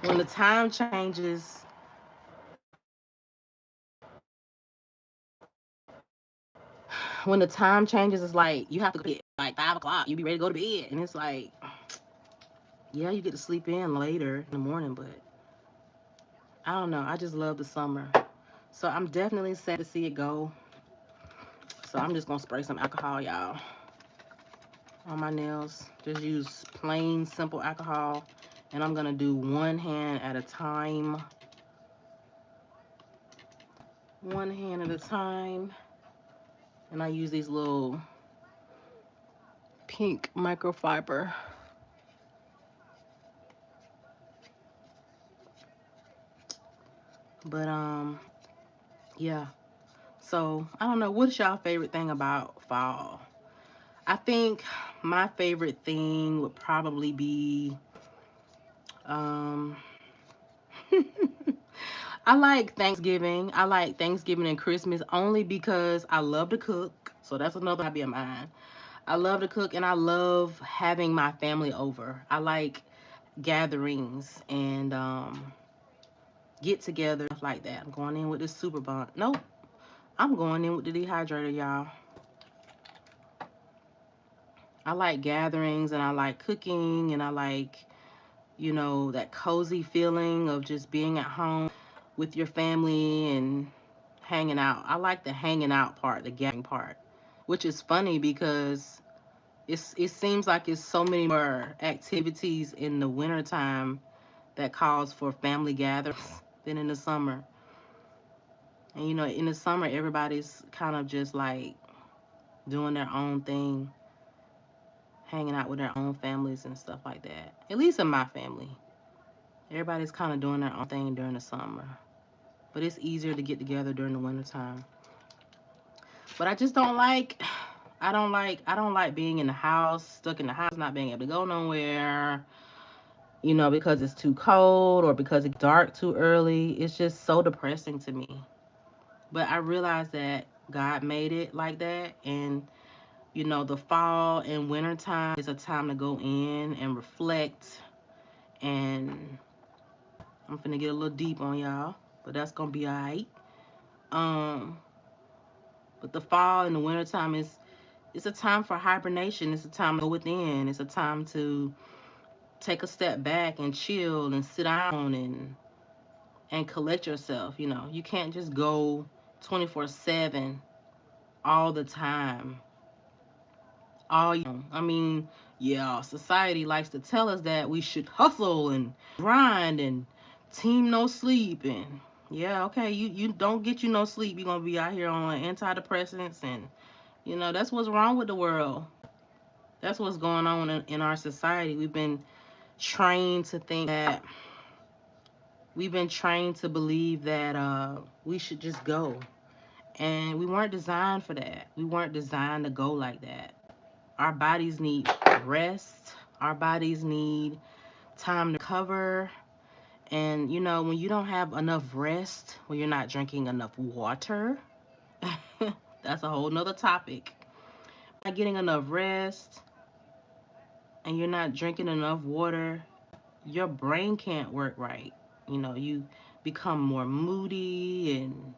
When the time changes, when the time changes, it's like you have to go to bed like 5 o'clock. You be ready to go to bed, and it's like, yeah, you get to sleep in later in the morning, but I don't know. I just love the summer, so I'm definitely sad to see it go. So I'm just gonna spray some alcohol, y'all, on my nails. Just use plain, simple alcohol, and I'm gonna do one hand at a time. One hand at a time, and I use these little pink microfiber. But yeah. So I don't know. What's y'all favorite thing about fall? I think my favorite thing would probably be um I like Thanksgiving. I like Thanksgiving and Christmas only because I love to cook. So that's another hobby of mine. I love to cook and I love having my family over. I like gatherings and get together like that. I'm going in with this super bond. Nope. I'm going in with the dehydrator, y'all. I like gatherings and I like cooking and I like, that cozy feeling of just being at home with your family and hanging out. I like the hanging out part, the gathering part, which is funny because it seems like it's so many more activities in the wintertime that calls for family gatherings than in the summer. And in the summer everybody's kind of just like doing their own thing, hanging out with their own families and stuff like that. At least in my family. Everybody's kind of doing their own thing during the summer. But it's easier to get together during the wintertime. But I just don't like I don't like being in the house, stuck in the house, not being able to go nowhere, because it's too cold or because it's dark too early. It's just so depressing to me. But I realize that God made it like that, and the fall and winter time is a time to go in and reflect. And I'm finna get a little deep on y'all, but that's gonna be alright. Um, but the fall and the winter time is it's a time for hibernation. It's a time to go within. It's a time to take a step back and chill and sit down and collect yourself. You can't just go 24/7 all the time. I mean, yeah, society likes to tell us that we should hustle and grind and team no sleep and yeah, okay, you don't get you no sleep. You're gonna be out here on antidepressants and that's what's wrong with the world. That's what's going on in our society. Trained to think that we've been trained to believe that we should just go. And we weren't designed for that. We weren't designed to go like that. Our bodies need rest. Our bodies need time to recover. And when you don't have enough rest, when you're not drinking enough water, that's a whole nother topic. Not getting enough rest and you're not drinking enough water, your brain can't work right. You become more moody and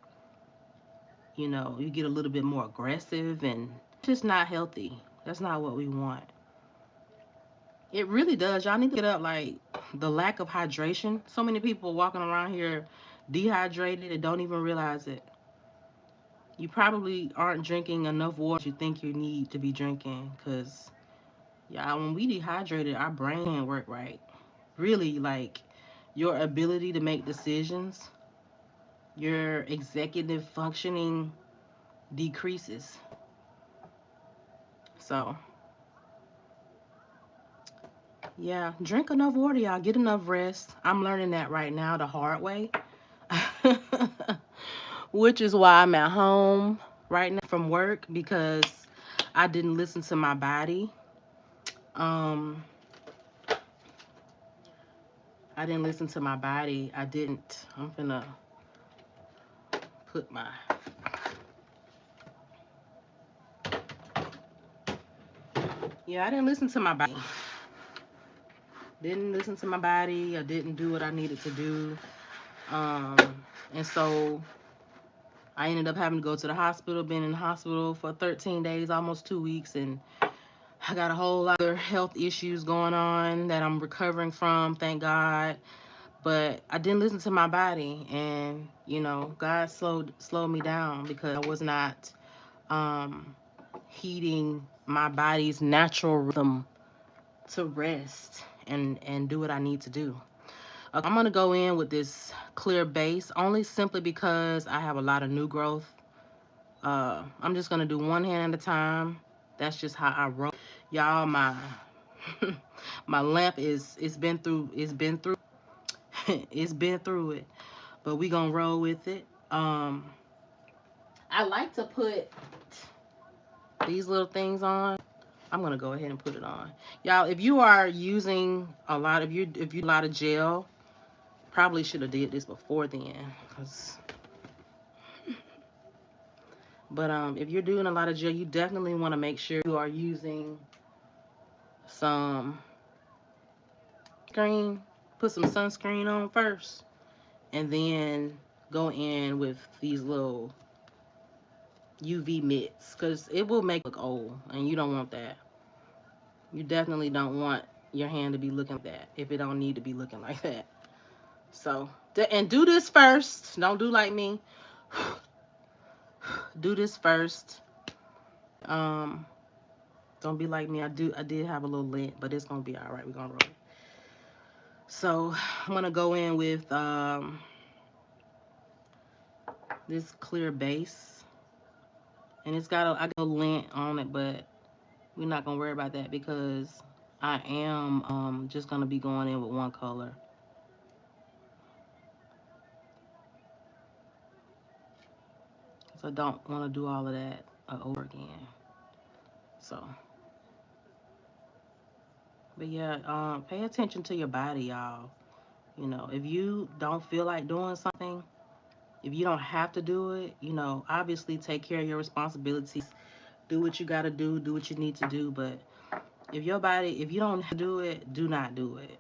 you get a little bit more aggressive and just not healthy. That's not what we want. It really does. Y'all need to get up like the lack of hydration. So many people walking around here dehydrated and don't even realize it. You probably aren't drinking enough water you think you need to be drinking because, yeah, when we dehydrated, our brain can't work right. Really, like your ability to make decisions, your executive functioning decreases. So, yeah, drink enough water, y'all. Get enough rest. I'm learning that right now the hard way. Which is why I'm at home right now from work because I didn't listen to my body. Um, I didn't listen to my body. I didn't. I'm gonna put my. Yeah, I didn't listen to my body. Didn't listen to my body. I didn't do what I needed to do. Um, and so I ended up having to go to the hospital. Been in the hospital for 13 days, almost 2 weeks, and I got a whole lot of health issues going on that I'm recovering from, thank God. But I didn't listen to my body, and God slowed me down because I was not um, heeding my body's natural rhythm to rest and do what I need to do. Okay, I'm gonna go in with this clear base only simply because I have a lot of new growth. I'm just gonna do one hand at a time. That's just how I roll. Y'all, my my lamp it's been through it's been through it, but we gonna roll with it. I like to put these little things on. I'm gonna go ahead and put it on, y'all. If you are using a lot, if you a lot of gel, probably should have did this before then, but if you're doing a lot of gel, you definitely want to make sure you are using some screen. Put some sunscreen on first, and then go in with these little UV mitts, because it will make it look old, and you don't want that. You definitely don't want your hand to be looking like that if it don't need to be looking like that. So, and do this first. Don't do like me. Do this first. Um, don't be like me. I did have a little lint, but it's gonna be all right. We're gonna roll. So I'm gonna go in with this clear base, and I got a lint on it, but we're not gonna worry about that because I am just gonna be going in with one color. So I don't want to do all of that over again. So, but yeah, pay attention to your body, y'all. If you don't feel like doing something, if you don't have to do it, obviously take care of your responsibilities. Do what you got to do what you need to do. But if you don't do it, do not do it.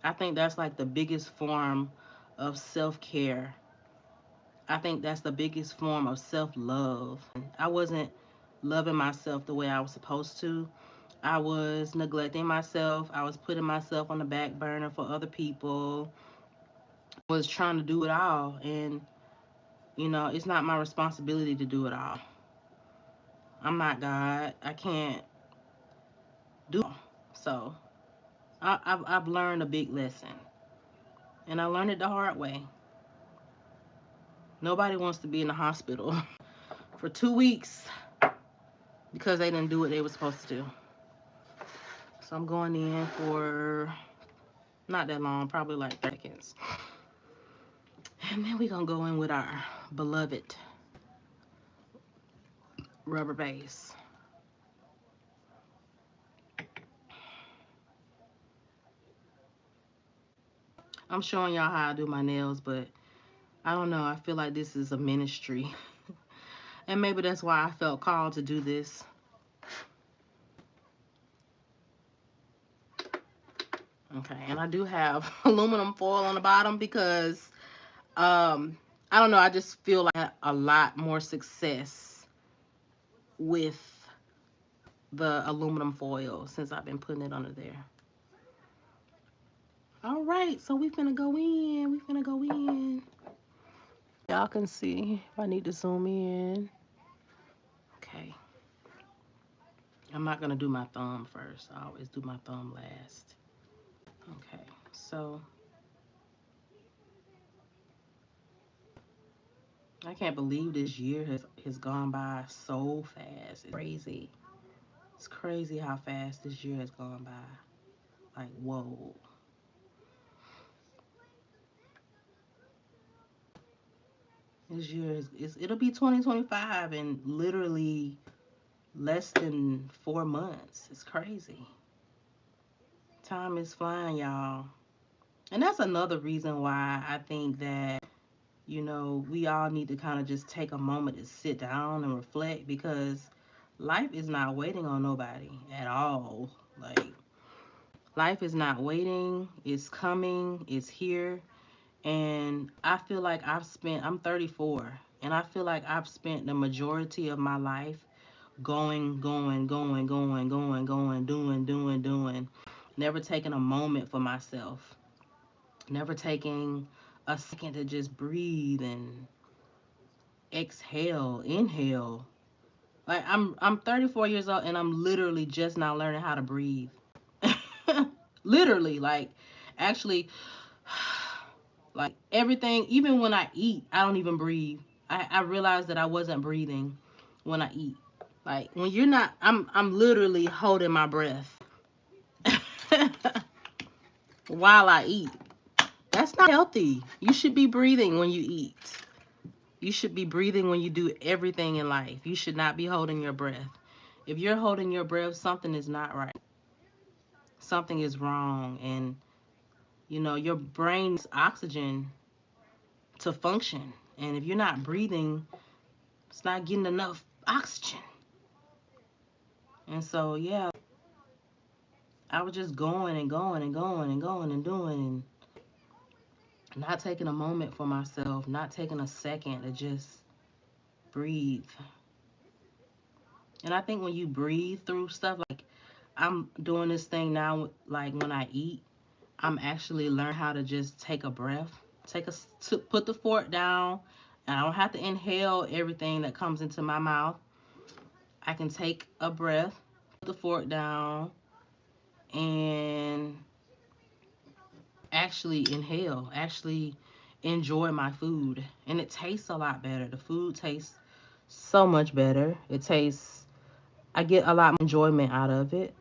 I think that's like the biggest form of self-care. I think that's the biggest form of self-love. I wasn't loving myself the way I was supposed to. I was neglecting myself. I was putting myself on the back burner for other people. I was trying to do it all. And, it's not my responsibility to do it all. I'm not God. I can't do it all. So I've learned a big lesson. And I learned it the hard way. Nobody wants to be in the hospital for 2 weeks because they didn't do what they were supposed to do. So I'm going in for not that long, probably like 30 seconds. And then we're going to go in with our beloved rubber base. I'm showing y'all how I do my nails, but I don't know. I feel like this is a ministry. And maybe that's why I felt called to do this. Okay, and I do have aluminum foil on the bottom because I don't know, I just feel like a lot more success with the aluminum foil since I've been putting it under there. All right, so we finna go in. We finna go in. Y'all can see if I need to zoom in. Okay. I'm not gonna do my thumb first. I always do my thumb last. Okay, so I can't believe this year has gone by so fast. It's crazy. It's crazy how fast this year has gone by. Like, whoa. This year it'll be 2025 in literally less than 4 months. It's crazy. Time is flying, y'all. And that's another reason why I think that, we all need to kind of just take a moment to sit down and reflect, because life is not waiting on nobody at all. Like Life is not waiting, it's coming, it's here. And I feel like I'm 34, and I feel like I've spent the majority of my life going, doing. Never taking a moment for myself. Never taking a second to just breathe and exhale, inhale. Like I'm 34 years old and I'm literally just now learning how to breathe. Literally, like actually like everything, even when I eat, I don't even breathe. I realized that I wasn't breathing when I eat. Like when you're not, I'm literally holding my breath while I eat. That's not healthy. You should be breathing when you eat. You should be breathing when you do everything in life. You should not be holding your breath. If you're holding your breath, something is not right. Something is wrong. And, your brain needs oxygen to function. And if you're not breathing, it's not getting enough oxygen. And so, yeah, I was just going and going and going and going and doing and not taking a moment for myself, not taking a second to just breathe. And I think when you breathe through stuff, like I'm doing this thing now, like when I eat, I'm actually learning how to just take a breath, put the fork down, and I don't have to inhale everything that comes into my mouth. I can take a breath, put the fork down, and actually inhale, actually enjoy my food. And it tastes a lot better. The food tastes so much better. I get a lot more enjoyment out of it,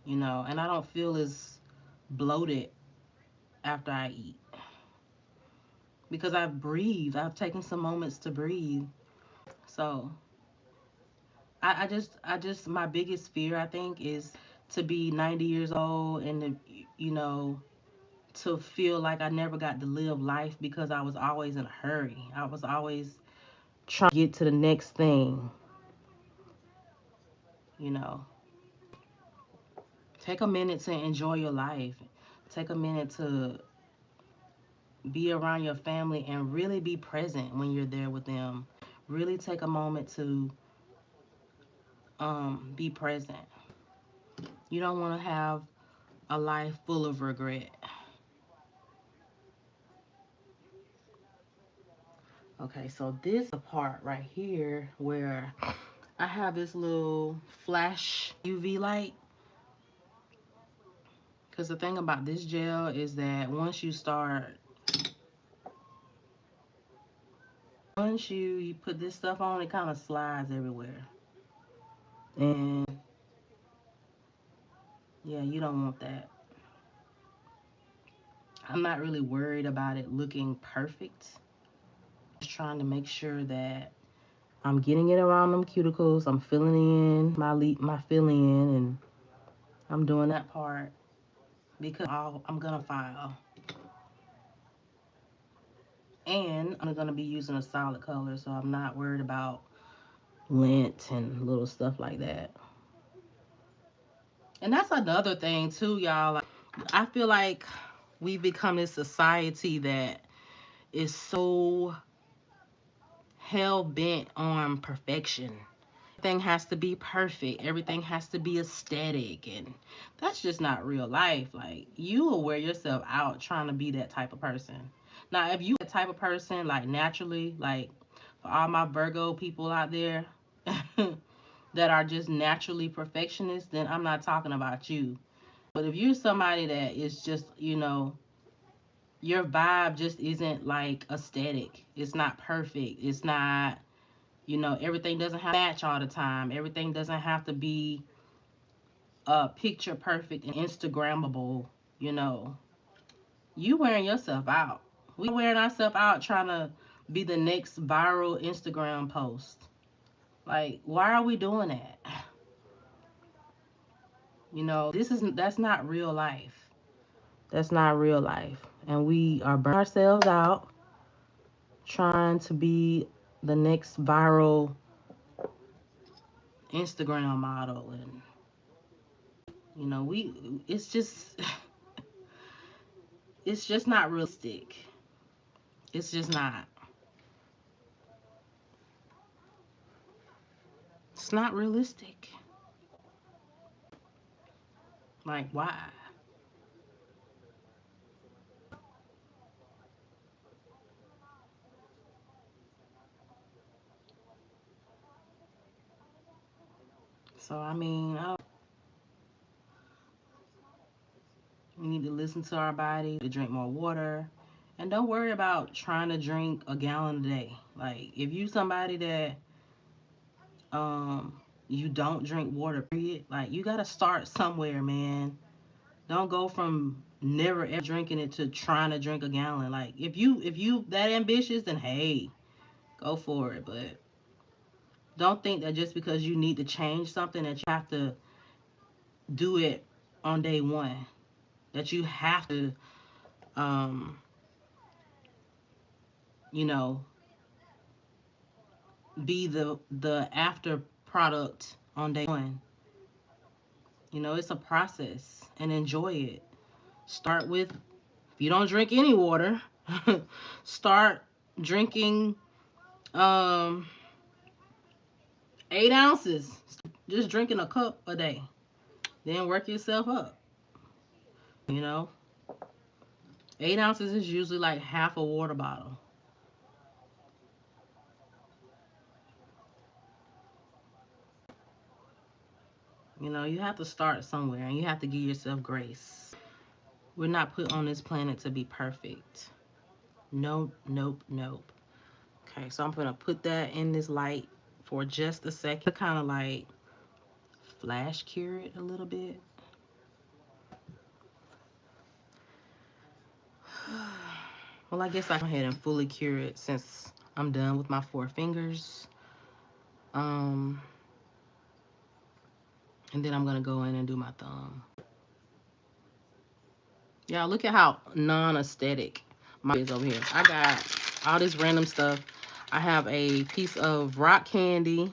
and I don't feel as bloated after I eat because I've breathed. I've taken some moments to breathe. So my biggest fear, I think, is to be 90 years old and to feel like I never got to live life because I was always in a hurry. I was always trying to get to the next thing, you know. Take a minute to enjoy your life. Take a minute to be around your family and really be present when you're there with them. Really take a moment to be present. You don't want to have a life full of regret. Okay, so this is the part right here where I have this little flash UV light. Because the thing about this gel is that once you put this stuff on, it kind of slides everywhere. And yeah, you don't want that. I'm not really worried about it looking perfect. Just trying to make sure that I'm getting it around them cuticles. I'm filling in my fill in, and I'm doing that part because I'm gonna file. And I'm gonna be using a solid color, so I'm not worried about lint and little stuff like that. And that's another thing too, y'all. Like, I feel like we've become this society that is so hell bent on perfection. Everything has to be perfect. Everything has to be aesthetic, and that's just not real life. Like you will wear yourself out trying to be that type of person. Now, if you that type of person, like naturally, like for all my Virgo people out there that are just naturally perfectionists, then I'm not talking about you. But if you're somebody that is just, your vibe just isn't like aesthetic. It's not perfect. It's not, everything doesn't have to match all the time. Everything doesn't have to be picture perfect and Instagrammable, you know. You wearing yourself out. We wearing ourselves out trying to be the next viral Instagram post. Like, why are we doing that? That's not real life. That's not real life. And we are burning ourselves out trying to be the next viral Instagram model. And You know, it's just it's just not realistic. It's just not. It's not realistic. Like, why? So I mean, we need to listen to our body, to drink more water, and don't worry about trying to drink a gallon a day. Like, if you somebody that um you don't drink water, period, like you gotta start somewhere, man. Don't go from never ever drinking it to trying to drink a gallon. Like, if you that ambitious, then hey, go for it. But don't think that just because you need to change something that you have to do it on day one. That you have to um you know be the after product on day one. You know, it's a process, and enjoy it. Start with, if you don't drink any water, start drinking um 8 ounces. Just drinking a cup a day. Then work yourself up. You know, 8 ounces is usually like half a water bottle. You know, you have to start somewhere, and you have to give yourself grace. We're not put on this planet to be perfect. Nope, nope, nope. Okay, so I'm gonna put that in this light for just a second to kind of like flash cure it a little bit. Well, I guess I can go ahead and fully cure it since I'm done with my 4 fingers. Um, and then I'm gonna go in and do my thumb. Yeah, look at how non-aesthetic my is over here. I got all this random stuff. I have a piece of rock candy,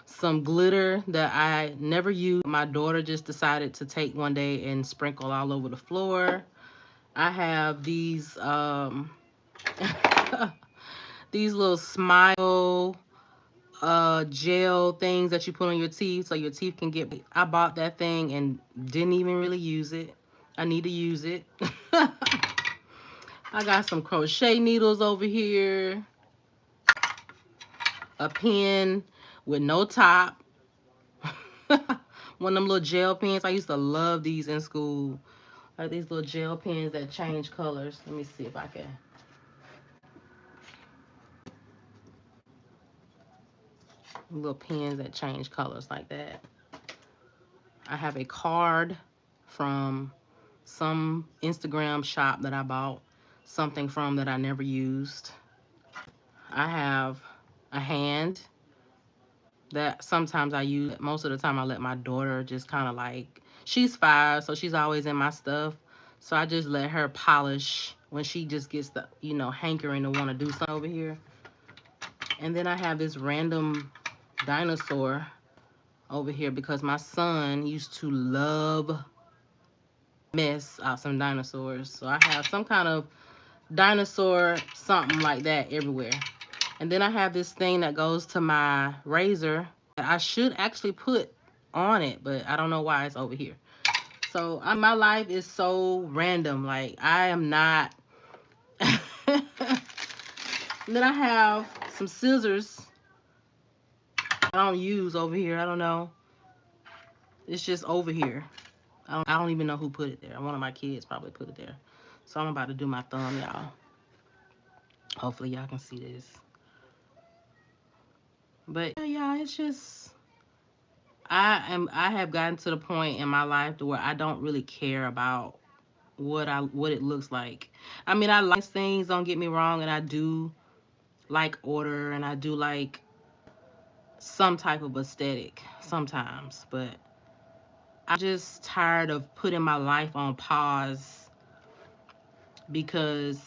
some glitter that I never used. My daughter just decided to take one day and sprinkle all over the floor. I have these these little smile gel things that you put on your teeth so your teeth can get. I bought that thing and didn't even really use it. I need to use it. I got some crochet needles over here, a pen with no top. One of them little gel pens. I used to love these in school. Like these little gel pens that change colors. Let me see if I can. Little pens that change colors like that. I have a card from some Instagram shop that I bought something from that I never used. I have a hand that sometimes I use. Most of the time I let my daughter just kind of like, she's 5, so she's always in my stuff. So I just let her polish when she just gets the, hankering to want to do something over here. And then I have this random dinosaur over here because my son used to love mess out some dinosaurs. So I have some kind of dinosaur, something like that everywhere. And then I have this thing that goes to my razor that I should actually put on it, but I don't know why it's over here. So my life is so random. Like, I am not. And then I have some scissors I don't use over here. I don't know. It's just over here. I don't even know who put it there. One of my kids probably put it there. So I'm about to do my thumb, y'all. Hopefully y'all can see this. But yeah, it's just I have gotten to the point in my life to where I don't really care about what it looks like. I mean, I like things, don't get me wrong, and I do like order and I do like some type of aesthetic sometimes, but I'm just tired of putting my life on pause because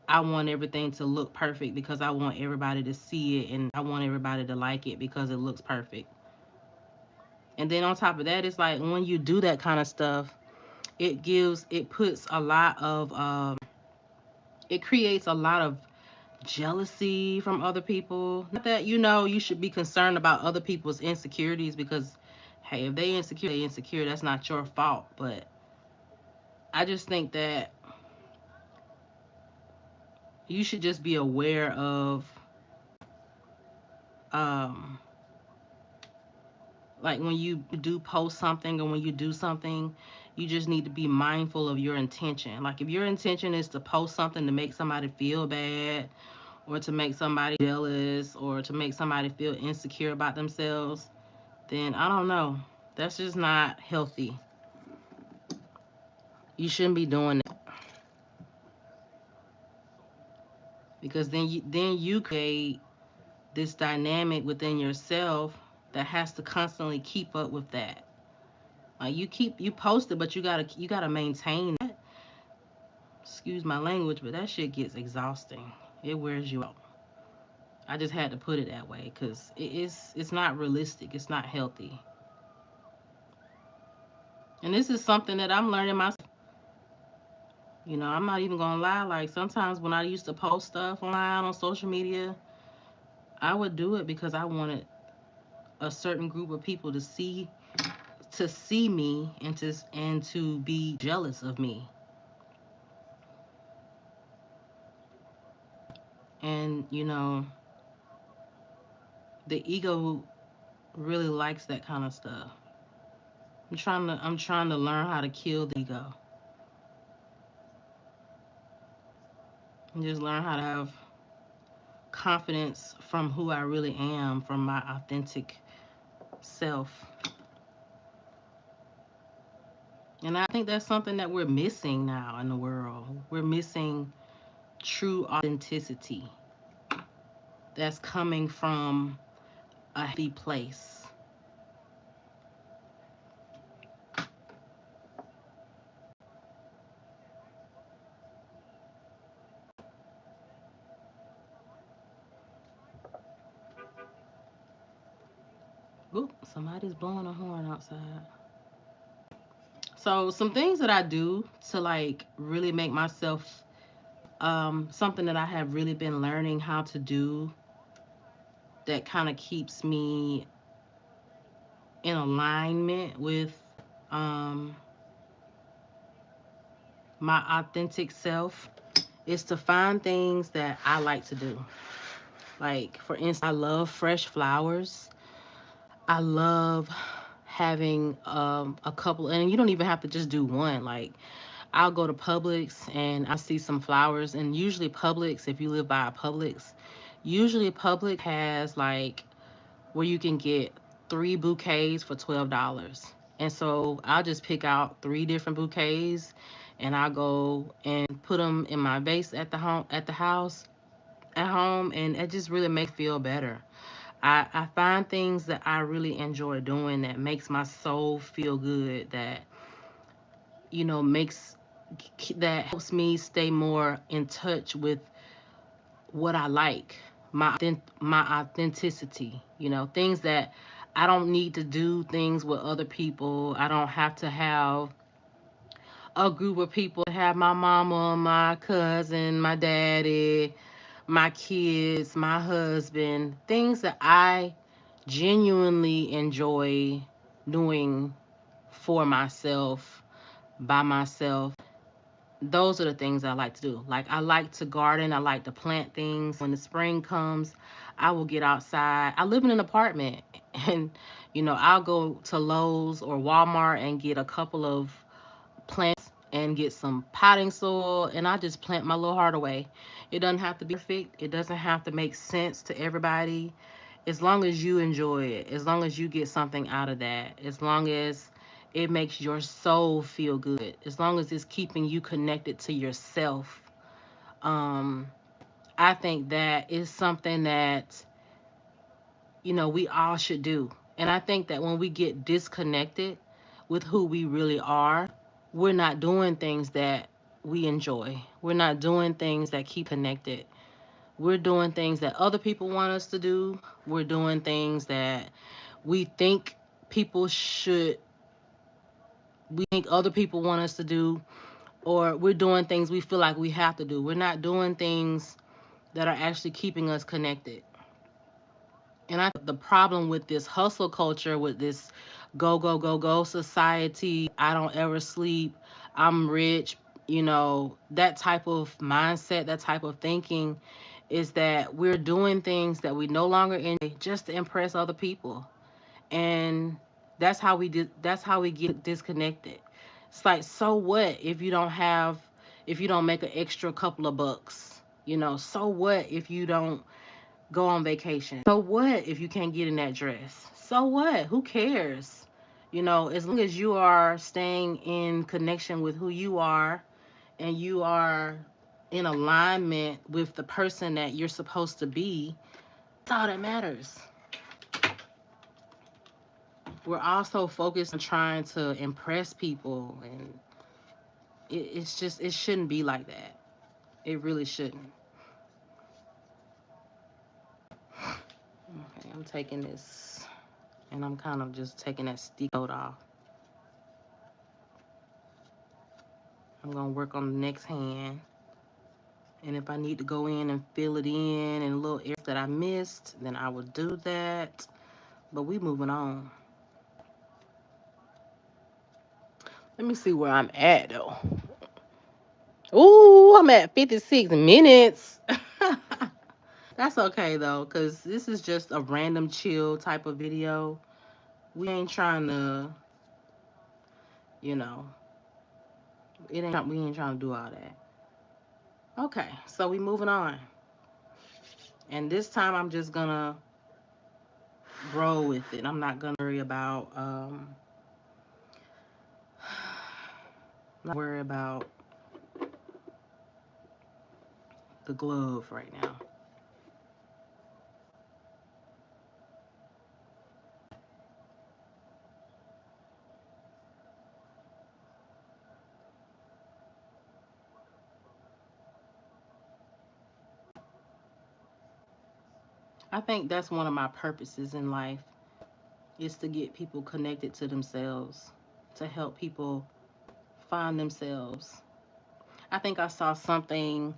I want everything to look perfect, because I want everybody to see it and I want everybody to like it because it looks perfect. And then on top of that, it's like when you do that kind of stuff, it puts a lot of it creates a lot of jealousy from other people. Not that you should be concerned about other people's insecurities, because hey, if they insecure, that's not your fault. But I just think that you should just be aware of um like when you do post something or when you do something, you just need to be mindful of your intention. Like if your intention is to post something to make somebody feel bad, or to make somebody jealous, or to make somebody feel insecure about themselves, then I don't know. That's just not healthy. You shouldn't be doing that, because then you create this dynamic within yourself that has to constantly keep up with that. Like you post it, but you gotta maintain that. Excuse my language, but that shit gets exhausting. It wears you out. I just had to put it that way because it's not realistic. It's not healthy. And this is something that I'm learning myself. I'm not even gonna lie. Like sometimes when I used to post stuff online on social media, I would do it because I wanted a certain group of people to see me and to be jealous of me. And the ego really likes that kind of stuff. I'm trying to learn how to kill the ego and just learn how to have confidence from who I really am, from my authentic self. And I think that's something that we're missing now in the world. We're missing true authenticity that's coming from a healthy place. Oop, somebody's blowing a horn outside. So some things that I do to like really make myself something that I have really been learning how to do that kind of keeps me in alignment with um, my authentic self is to find things that I like to do. Like, for instance, I love fresh flowers. I love having a couple, and you don't even have to just do one. Like, I'll go to Publix and I see some flowers, and usually Publix, if you live by a Publix, usually Publix has like where you can get 3 bouquets for $12. And so I'll just pick out 3 different bouquets and I'll go and put them in my vase at the house at home, and it just really makes me feel better. I find things that I really enjoy doing that makes my soul feel good, that makes that helps me stay more in touch with what I like, my authenticity, things that I don't need to do things with other people. I don't have to have a group of people, to have my mama, my cousin, my daddy, my kids, my husband, things that I genuinely enjoy doing for myself, by myself. Those are the things I like to do. Like I like to garden, I like to plant things. When the spring comes, I will get outside. I live in an apartment and I'll go to Lowe's or Walmart and get a couple of plants and get some potting soil, and I just plant my little heart away. It doesn't have to be perfect. It doesn't have to make sense to everybody. As long as you enjoy it, as long as you get something out of that, as long as it makes your soul feel good, as long as it's keeping you connected to yourself. Um, I think that is something that, we all should do. And I think that when we get disconnected with who we really are, we're not doing things that we enjoy. We're not doing things that keep connected. We're doing things that other people want us to do. We're doing things that we think people should, we think other people want us to do, or we're doing things we feel like we have to do. We're not doing things that are actually keeping us connected. And I think the problem with this hustle culture, with this go, go, go, go society, I don't ever sleep, I'm rich, that type of mindset, that type of thinking, is that we're doing things that we no longer enjoy just to impress other people. And that's how we get disconnected. It's like, so what if you don't have, if you don't make an extra couple of bucks? So what if you don't go on vacation? So what if you can't get in that dress? So what? Who cares? As long as you are staying in connection with who you are, and you are in alignment with the person that you're supposed to be, that's all that matters. We're also focused on trying to impress people, and it's just, it shouldn't be like that. It really shouldn't. Okay, I'm taking this, and I'm kind of just taking that stick coat off. I'm gonna work on the next hand, and if I need to go in and fill it in little areas that I missed, then I will do that. But we moving on. Let me see where I'm at though. Ooh, I'm at 56 minutes. That's okay though, because this is just a random chill type of video. We ain't trying to, you know, we ain't trying to do all that. Okay, so we moving on. And this time I'm just gonna roll with it. I'm not gonna worry about not worry about the glove right now. I think that's one of my purposes in life, is to get people connected to themselves, to help people find themselves. I think I saw something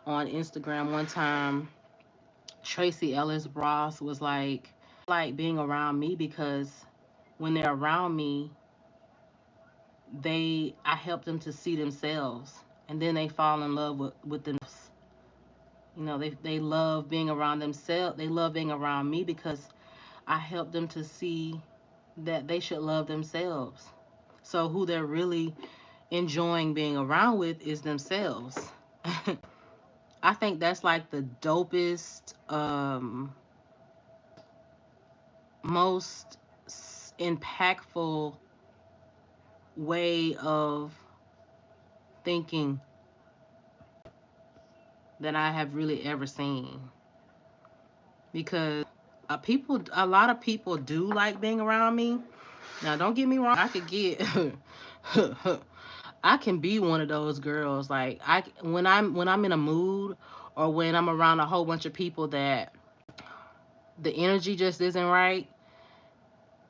on Instagram one time. Tracy Ellis Ross was like being around me, because when they're around me, I help them to see themselves, and then they fall in love with themselves. They love being around themselves. They love being around me because I help them to see that they should love themselves. So who they're really enjoying being around with is themselves. I think that's like the dopest, most impactful way of thinking that I have really ever seen. Because a lot of people do like being around me. Now, don't get me wrong, I could get, I can be one of those girls. Like, when I'm in a mood, or when I'm around a whole bunch of people that the energy just isn't right,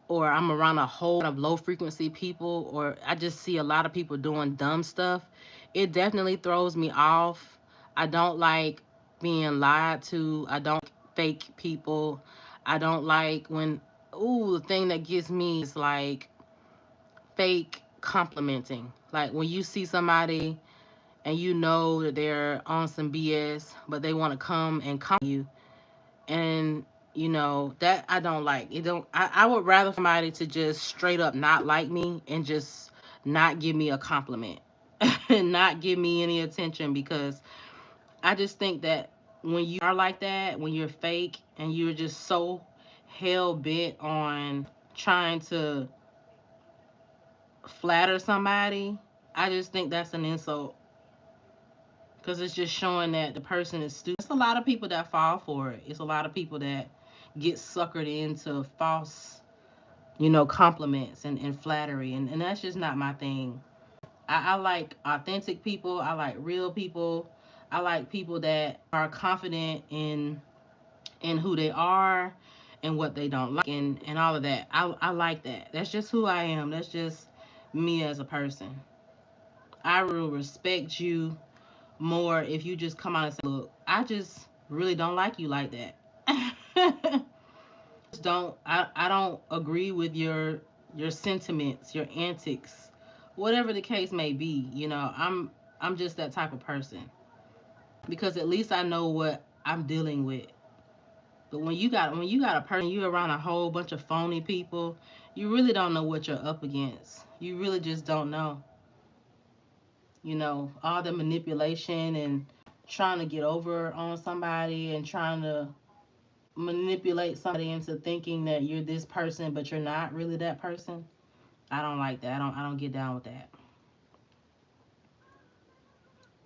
or I'm around a whole lot of low frequency people, or I just see a lot of people doing dumb stuff, it definitely throws me off. I don't like being lied to. I don't fake people. I don't like when, ooh, the thing that gets me is like fake complimenting. Like when you see somebody and you know that they're on some BS, but they want to come and compliment you, and that I don't like. It don't. I would rather somebody to just straight up not like me and just not give me a compliment and not give me any attention, because I just think that when you are like that, when you're fake and you're just so hell bent on trying to flatter somebody, I just think that's an insult, because it's just showing that the person is stupid. It's a lot of people that fall for it. It's a lot of people that get suckered into false, compliments and flattery, and that's just not my thing. I like authentic people. I like real people. I like people that are confident in who they are, and what they don't like, and all of that. I like that. That's just who I am. That's just me as a person. I will respect you more if you just come out and say, look, I just really don't like you like that. I don't agree with your sentiments, your antics, whatever the case may be. I'm just that type of person because at least I know what I'm dealing with. But when you got a person, you around a whole bunch of phony people, you really don't know what you're up against. You really just don't know. All the manipulation and trying to get over on somebody and trying to manipulate somebody into thinking that you're this person but you're not really that person. I don't like that. I don't get down with that.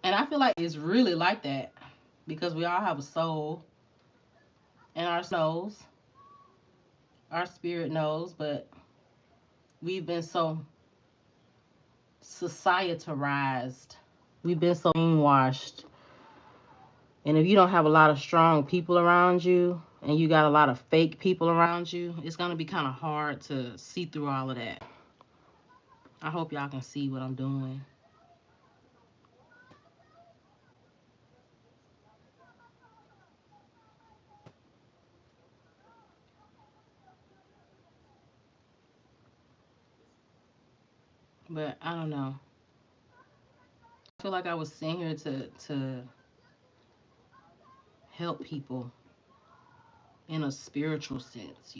And I feel like it's really like that because we all have a soul and our spirit knows, but we've been so societalized. We've been so brainwashed. And if you don't have a lot of strong people around you and you got a lot of fake people around you, it's going to be kind of hard to see through all of that. I hope y'all can see what I'm doing. But I don't know. I feel like I was sent here to help people in a spiritual sense.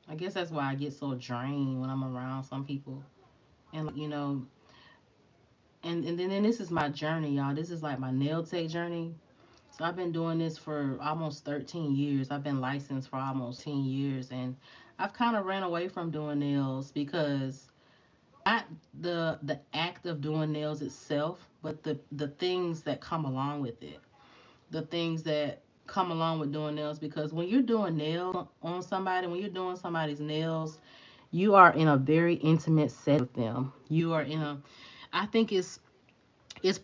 I guess that's why I get so drained when I'm around some people. And and then this is my journey, y'all. This is like my nail tech journey. So I've been doing this for almost 13 years. I've been licensed for almost 10 years and I've kind of ran away from doing nails because not the act of doing nails itself, but the things that come along with it. The things that come along with doing nails because when you're doing nails on somebody, when you're doing somebody's nails, you are in a very intimate set with them. You are in a I think it's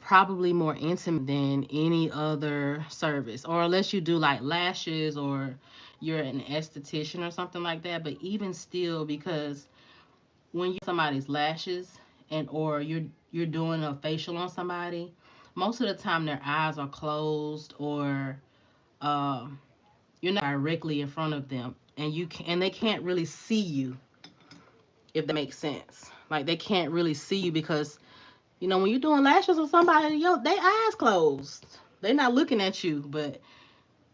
probably more intimate than any other service, or unless you do like lashes or you're an esthetician or something like that. But even still, because when you somebody's lashes and or you're doing a facial on somebody, most of the time their eyes are closed or um, you're not directly in front of them, and and they can't really see you, if that makes sense. Like they can't really see you because when you're doing lashes on somebody, they eyes closed. They're not looking at you. But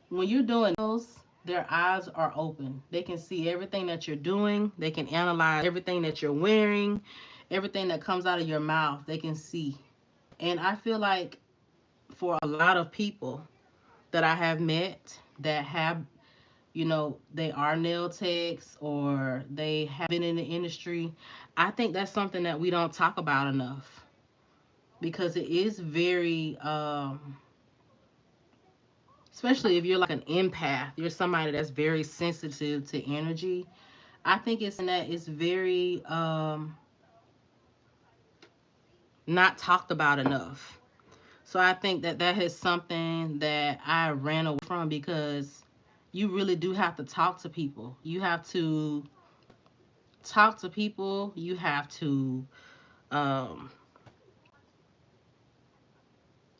when you're doing those, their eyes are open. They can see everything that you're doing. They can analyze everything that you're wearing, everything that comes out of your mouth. They can see. And I feel like for a lot of people that I have met that have, they are nail techs or they have been in the industry, I think that's something that we don't talk about enough because it is very especially if you're like an empath, you're somebody that's very sensitive to energy. I think it's in that it's very not talked about enough. So I think that that is something that I ran away from because you really do have to talk to people. You have to talk to people. You have to um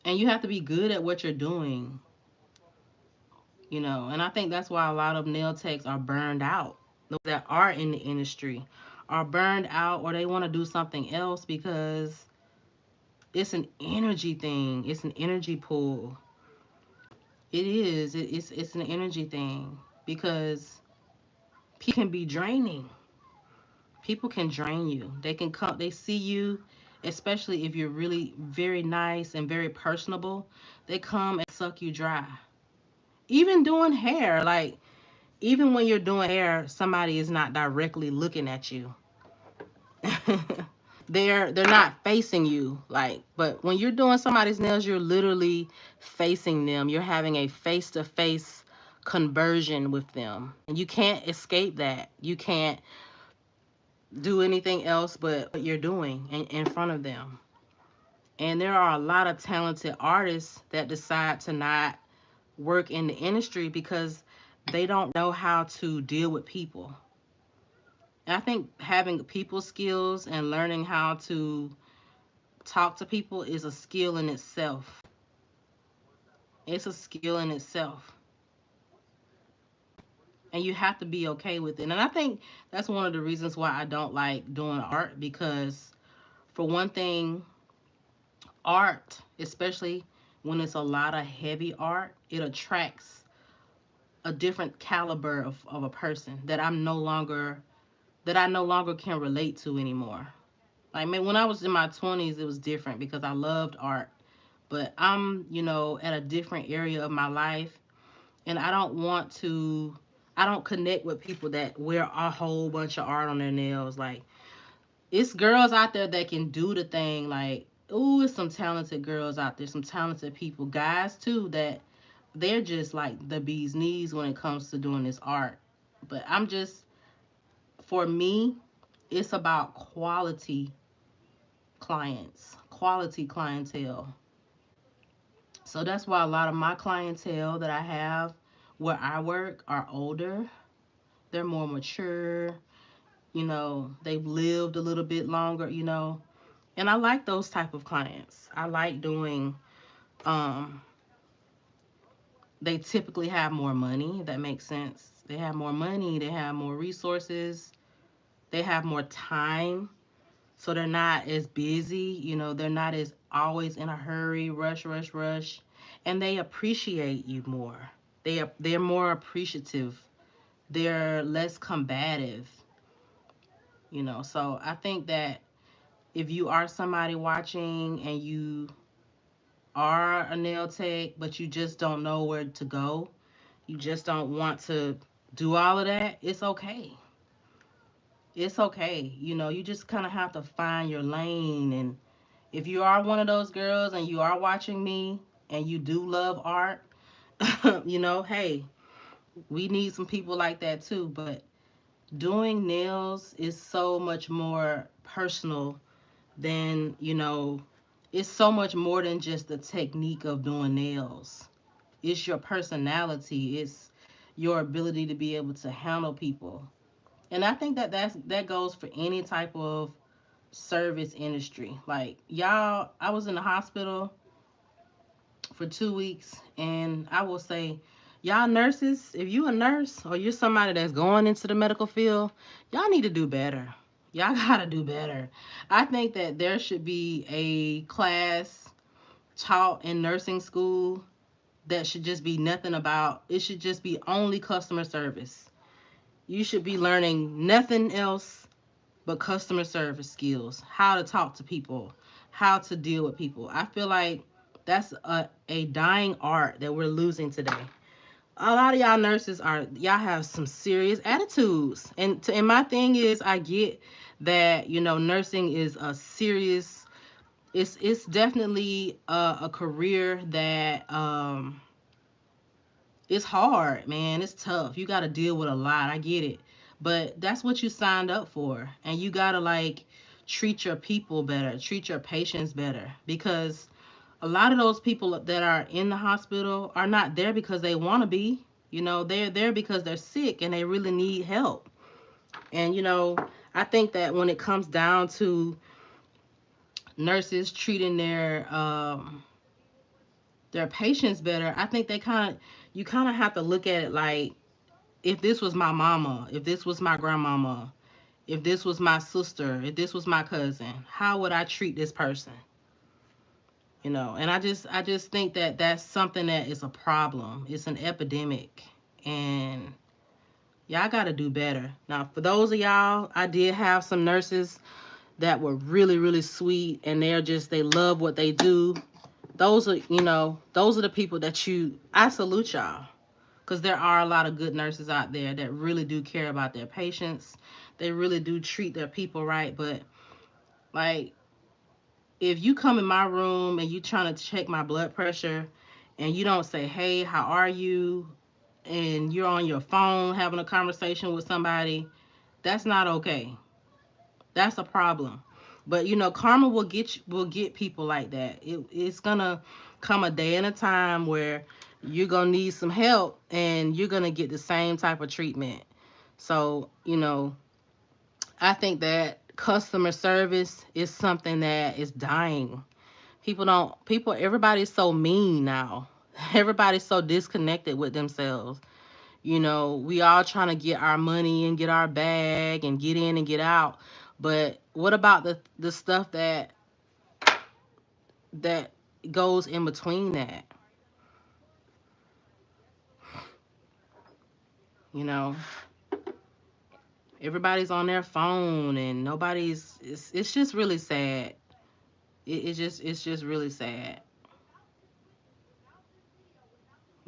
and you have to be good at what you're doing. And I think that's why a lot of nail techs are burned out. Those that are in the industry are burned out or they want to do something else because it's an energy thing. It's an energy pull. It is. It's an energy thing because people can be draining. People can drain you. They can come. They see you, especially if you're really very nice and very personable. They come and suck you dry. Even doing hair, like even when you're doing hair, somebody is not directly looking at you. They're not facing you, like, but when you're doing somebody's nails, you're literally facing them. You're having a face-to-face conversion with them. And you can't escape that. You can't do anything else but what you're doing in front of them. And there are a lot of talented artists that decide to not work in the industry because they don't know how to deal with people. And I think having people skills and learning how to talk to people is a skill in itself. It's a skill in itself. And you have to be okay with it. And I think that's one of the reasons why I don't like doing art because, for one thing, art, especially when it's a lot of heavy art, it attracts a different caliber of a person that I no longer can relate to anymore. Like, man, when I was in my 20s, it was different because I loved art. But I'm, at a different area of my life, and I don't connect with people that wear a whole bunch of art on their nails. Like, it's girls out there that can do the thing. Like, ooh, it's some talented girls out there, some talented people, guys too, that they're just like the bee's knees when it comes to doing this art. But for me, it's about quality clientele. So that's why a lot of my clientele that I have where I work are older. They're more mature, they've lived a little bit longer. And I like those type of clients. I like doing um they typically have more money, if that makes sense. They have more money, they have more resources, they have more time. So they're not as busy, they're not as always in a hurry, rush, rush, rush. And they appreciate you more. They're more appreciative. They're less combative, So I think that if you are somebody watching and you are a nail tech, but you just don't know where to go, you just don't want to do all of that, it's okay. It's okay. You just kind of have to find your lane. And if you are one of those girls and you are watching me and you do love art, hey, we need some people like that too. But doing nails is so much more personal than, it's so much more than just the technique of doing nails. It's your personality, it's your ability to be able to handle people. And I think that goes for any type of service industry. Like, y'all, I was in the hospital for 2 weeks, and I will say, y'all nurses, if you a nurse or you're somebody that's going into the medical field, y'all need to do better. Y'all gotta do better. I think that there should be a class taught in nursing school that should just be nothing about, it should just be only customer service. You should be learning nothing else but customer service skills, how to talk to people, how to deal with people. I feel like that's a dying art that we're losing today. A lot of y'all have some serious attitudes. And my thing is, I get that, nursing is a serious, it's definitely a career that it's hard, man. It's tough. You got to deal with a lot. I get it. But that's what you signed up for. And you got to, like, treat your people better, treat your patients better. Because a lot of those people that are in the hospital are not there because they want to be. They're there because they're sick and they really need help. And, I think that when it comes down to nurses treating their patients better, I think you kind of have to look at it like, if this was my mama, if this was my grandmama, if this was my sister, if this was my cousin, how would I treat this person? And I just think that that's something that is a problem. It's an epidemic, and y'all got to do better. Now, for those of y'all, I did have some nurses that were really, really sweet, and they love what they do. Those are the people that I salute y'all. Because there are a lot of good nurses out there that really do care about their patients. They really do treat their people right. But, like, if you come in my room and you trying to check my blood pressure and you don't say, hey, how are you? And you're on your phone having a conversation with somebody, that's not okay. That's a problem. But, karma will get people like that. It's gonna come a day and a time where you're gonna need some help and you're gonna get the same type of treatment. So, I think that customer service is something that is dying. Everybody's so mean now. Everybody's so disconnected with themselves. We all trying to get our money and get our bag and get in and get out. But what about the stuff that goes in between that? You know, everybody's on their phone and nobody's. It's just really sad. It's just really sad.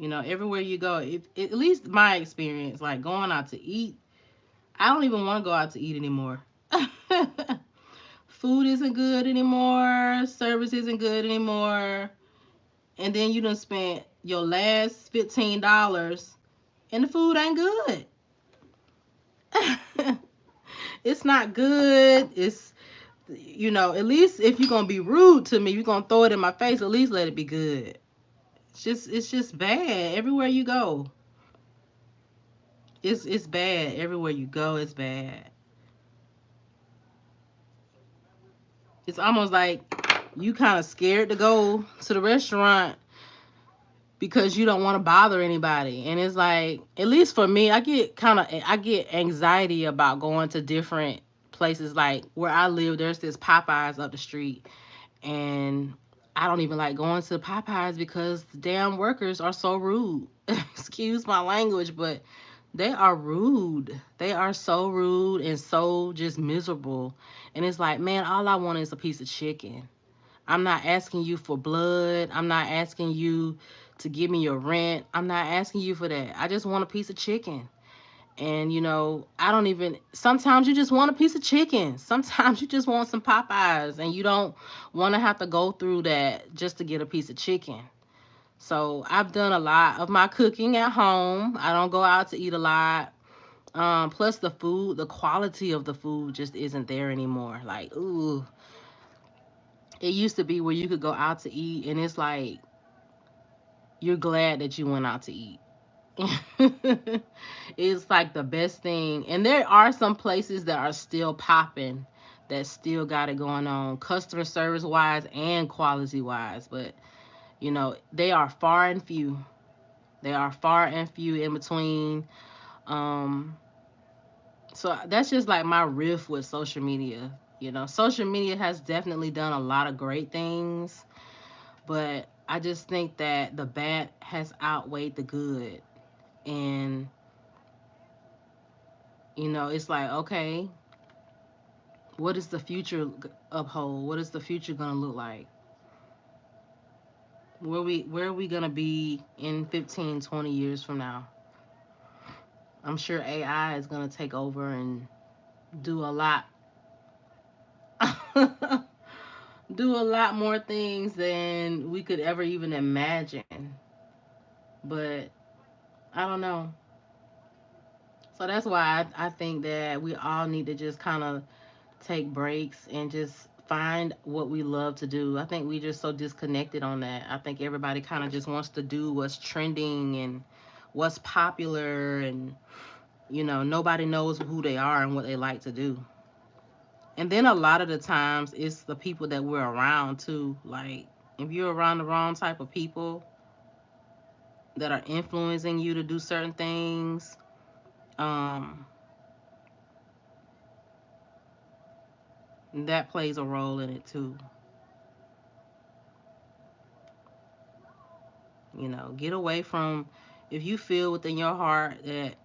Everywhere you go, at least my experience, like going out to eat, I don't even want to go out to eat anymore. Food isn't good anymore. Service isn't good anymore. And then you done spent your last $15 and the food ain't good. It's not good. At least if you're gonna be rude to me, you're gonna throw it in my face, at least let it be good. It's just bad everywhere you go. It's bad everywhere you go. It's bad. It's almost like you kind of scared to go to the restaurant because you don't want to bother anybody. And it's like, at least for me, I get anxiety about going to different places. Like where I live, there's this Popeyes up the street, and I don't even like going to Popeyes because the damn workers are so rude. Excuse my language, but they are rude. They are so rude and so just miserable. And it's like, man, all I want is a piece of chicken. I'm not asking you for blood. I'm not asking you to give me your rent. I'm not asking you for that. I just want a piece of chicken. And I don't even sometimes you just want a piece of chicken. Sometimes you just want some Popeyes and you don't want to have to go through that just to get a piece of chicken. So I've done a lot of my cooking at home. I don't go out to eat a lot. Plus the quality of the food just isn't there anymore. Like, ooh, it used to be where you could go out to eat and it's like you're glad that you went out to eat. It's like the best thing. And there are some places that are still popping, that still got it going on, customer service wise and quality wise. But, they are far and few. They are far and few in between. Um, so that's just like my riff with social media. Social media has definitely done a lot of great things, but I just think that the bad has outweighed the good. And, it's like, okay, what is the future uphold? What is the future gonna look like? Where are we gonna be in 15, 20 years from now? I'm sure AI is gonna take over and do a lot do a lot more things than we could ever even imagine. But I don't know. So that's why I think that we all need to just kind of take breaks and just find what we love to do. I think we just so disconnected on that. I think everybody kind of just wants to do what's trending and what's popular, and nobody knows who they are and what they like to do. And then a lot of the times it's the people that we're around too. Like if you're around the wrong type of people that are influencing you to do certain things, um, that plays a role in it too. Get away from, if you feel within your heart that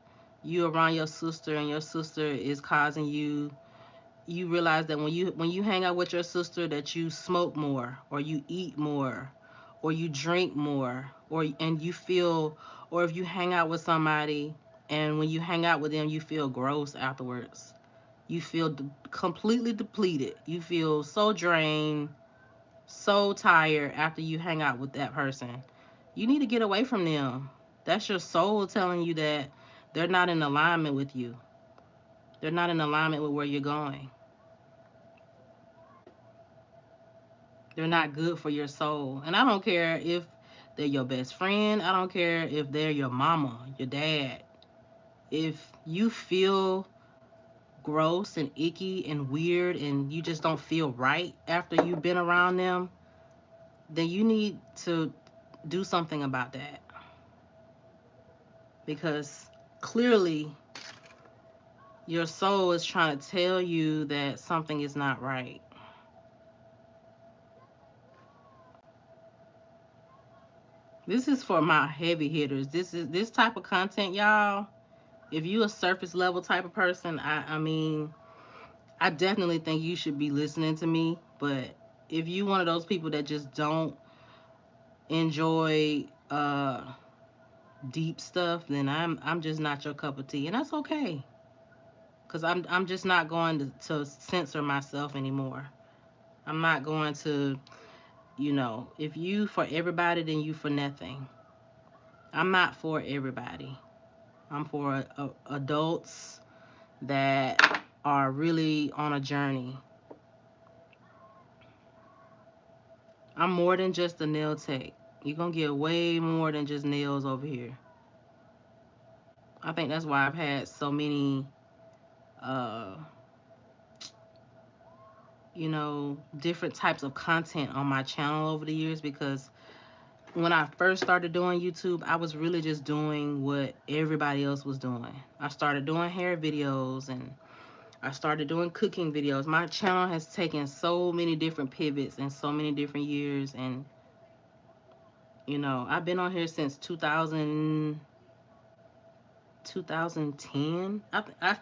you around your sister and your sister is causing you realize that when you hang out with your sister that you smoke more or you eat more or you drink more, and you feel, or if you hang out with somebody and when you hang out with them you feel gross afterwards. You feel completely depleted. You feel so drained, so tired after you hang out with that person. You need to get away from them. That's your soul telling you that they're not in alignment with you. They're not in alignment with where you're going. They're not good for your soul. And I don't care if they're your best friend. I don't care if they're your mama, your dad. If you feel gross and icky and weird and you just don't feel right after you've been around them, then you need to do something about that. Because clearly your soul is trying to tell you that something is not right. This is for my heavy hitters. This type of content, y'all. If you a surface level type of person, I mean, I definitely think you should be listening to me. But if you one of those people that just don't enjoy deep stuff, then I'm just not your cup of tea, and that's okay. Cause I'm just not going to censor myself anymore. I'm not going to, if you for everybody, then you for nothing. I'm not for everybody. I'm for adults that are really on a journey. I'm more than just a nail tech. You're going to get way more than just nails over here. I think that's why I've had so many, uh, different types of content on my channel over the years, because when I first started doing YouTube, I was really just doing what everybody else was doing. I started doing hair videos and I started doing cooking videos. My channel has taken so many different pivots in so many different years. And, I've been on here since 2010.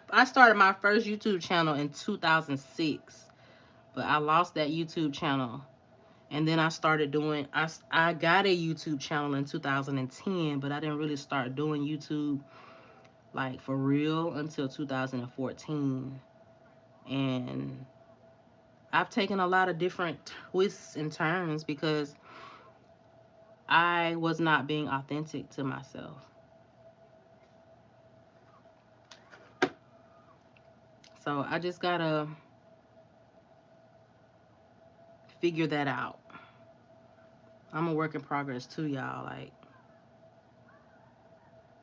I started my first YouTube channel in 2006, but I lost that YouTube channel. And then I started doing, I got a YouTube channel in 2010, but I didn't really start doing YouTube like for real until 2014. And I've taken a lot of different twists and turns because I was not being authentic to myself. So I just gotta figure that out. I'm a work in progress too, y'all. Like,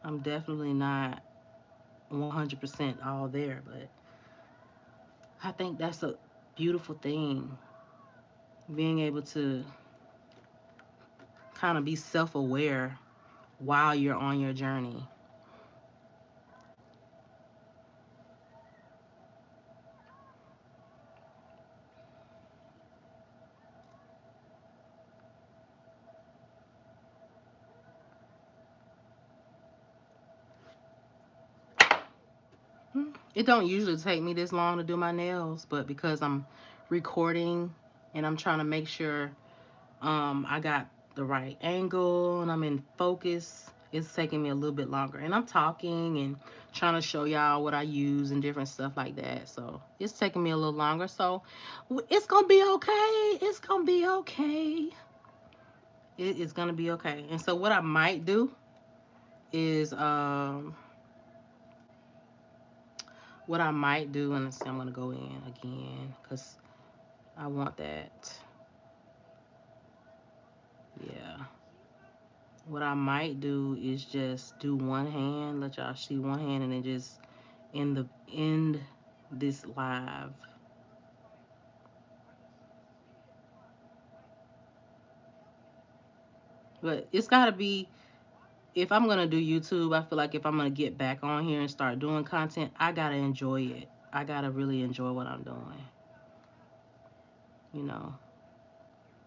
I'm definitely not 100% all there, but I think that's a beautiful thing. Being able to kind of be self aware while you're on your journey. It don't usually take me this long to do my nails, but because I'm recording and I'm trying to make sure I got the right angle and I'm in focus, it's taking me a little bit longer. And I'm talking and trying to show y'all what I use and different stuff like that. So it's taking me a little longer. So it's going to be okay. It's going to be okay. It is going to be okay. And so what I might do is, and let's see, I'm going to go in again because I want that. Yeah. What I might do is just do one hand, let y'all see one hand, and then just end this live. But it's gotta be, if I'm gonna do YouTube, I feel like if I'm gonna get back on here and start doing content, I gotta enjoy it. I gotta really enjoy what I'm doing. You know,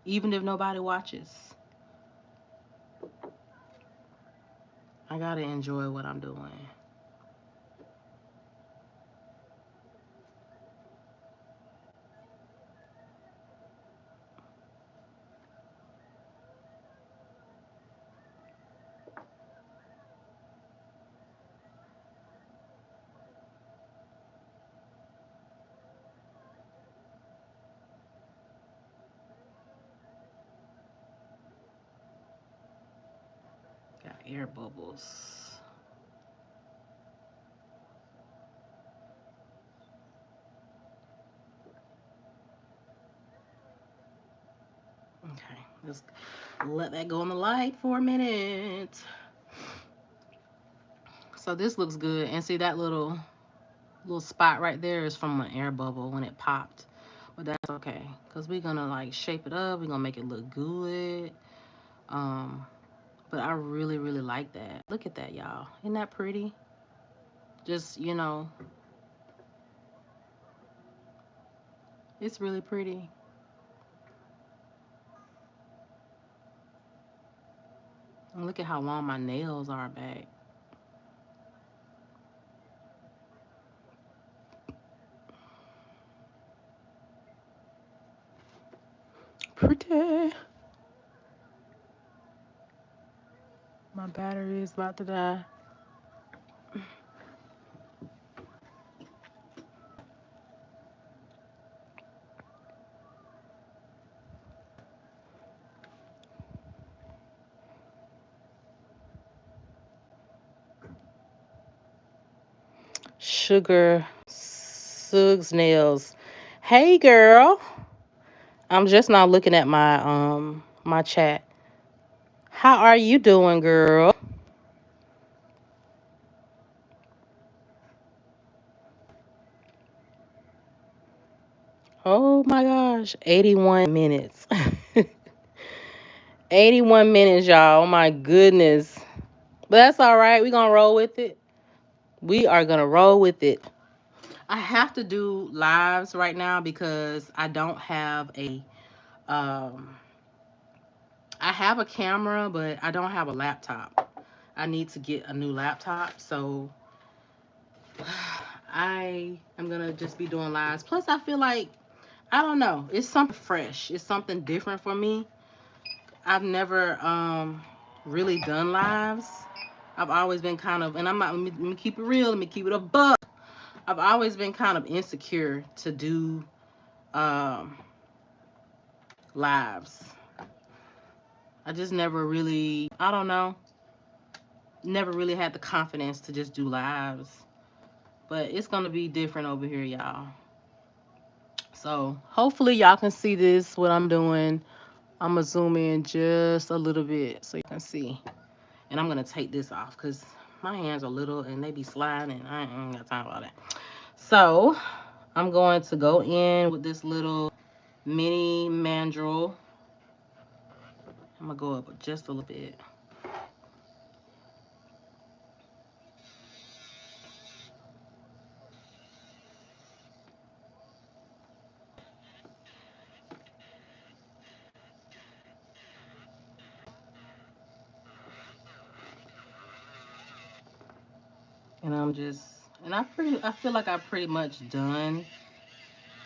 even if nobody watches, I gotta enjoy what I'm doing. Got air bubbles. Okay, let's let that go on the light for a minute. So this looks good. And see that little spot right there is from an air bubble when it popped. But that's okay. Cause we're gonna like shape it up. We're gonna make it look good. Um, but I really, really like that. Look at that, y'all. Isn't that pretty? Just, it's really pretty. And look at how long my nails are back. Pretty. My battery is about to die. Sugar Suggs nails. Hey girl. I'm just now looking at my chat. How are you doing, girl? Oh my gosh. 81 minutes. 81 minutes, y'all. Oh my goodness. But that's all right. We're gonna roll with it. We are gonna roll with it. I have to do lives right now because I don't have a um I have a camera, but I don't have a laptop. I need to get a new laptop, so I am gonna just be doing lives. Plus, I feel like I don't know, it's something fresh. It's something different for me. I've never really done lives. I've always been kind of, and I'm not. Let me keep it real. Let me keep it a buck. I've always been kind of insecure to do um, lives. I just never really, I don't know, never really had the confidence to just do lives. But it's gonna be different over here, y'all. So hopefully y'all can see this, what I'm doing. I'm gonna zoom in just a little bit so you can see. And I'm gonna take this off because my hands are little and they be sliding and I ain't got time for all that. So I'm going to go in with this little mini mandrel. I'm gonna go up just a little bit. And I feel like I pretty much done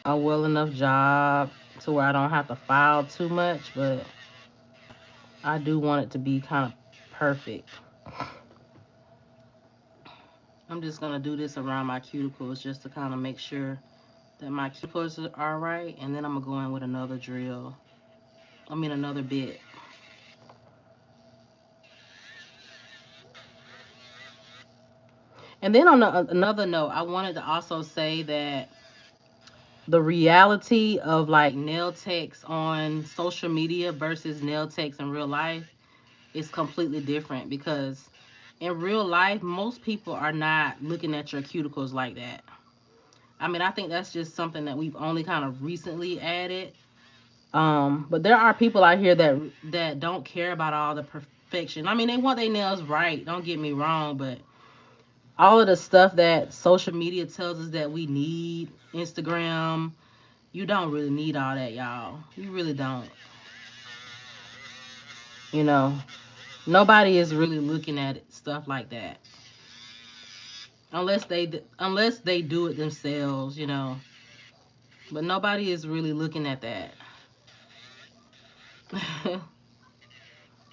a well enough job to where I don't have to file too much, but I do want it to be kind of perfect. I'm just gonna do this around my cuticles just to kind of make sure that my cuticles are right, and then I'm gonna go in with another drill. I mean another bit. And then on another note, I wanted to also say that the reality of like nail techs on social media versus nail techs in real life is completely different because in real life, most people are not looking at your cuticles like that. I mean, I think that's just something that we've only kind of recently added. But there are people out here that don't care about all the perfection. I mean, they want their nails right. Don't get me wrong, but all of the stuff that social media tells us that we need, Instagram, you don't really need all that, y'all. You really don't. You know, nobody is really looking at it, stuff like that unless they do it themselves. But nobody is really looking at that.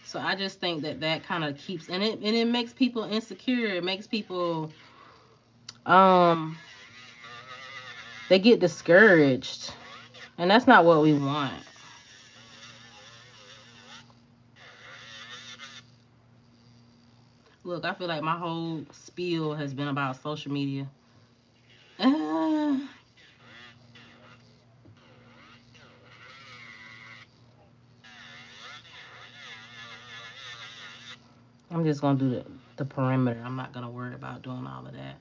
So I just think that kind of keeps and it makes people insecure. It makes people um they get discouraged, and that's not what we want. Look, I feel like my whole spiel has been about social media. Uh, I'm just gonna do the perimeter. I'm not gonna worry about doing all of that.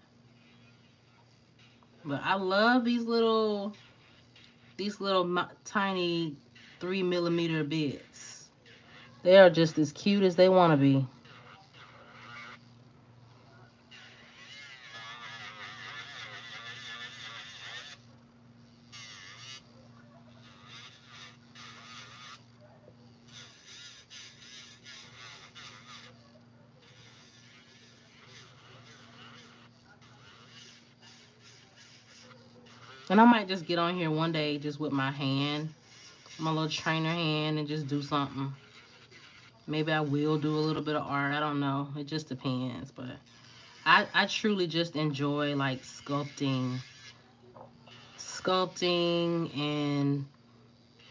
But I love these little tiny 3 millimeter bits. They are just as cute as they want to be. And I might just get on here one day just with my hand, my little trainer hand, and just do something. Maybe I will do a little bit of art. I don't know. It just depends. But I truly just enjoy like sculpting, and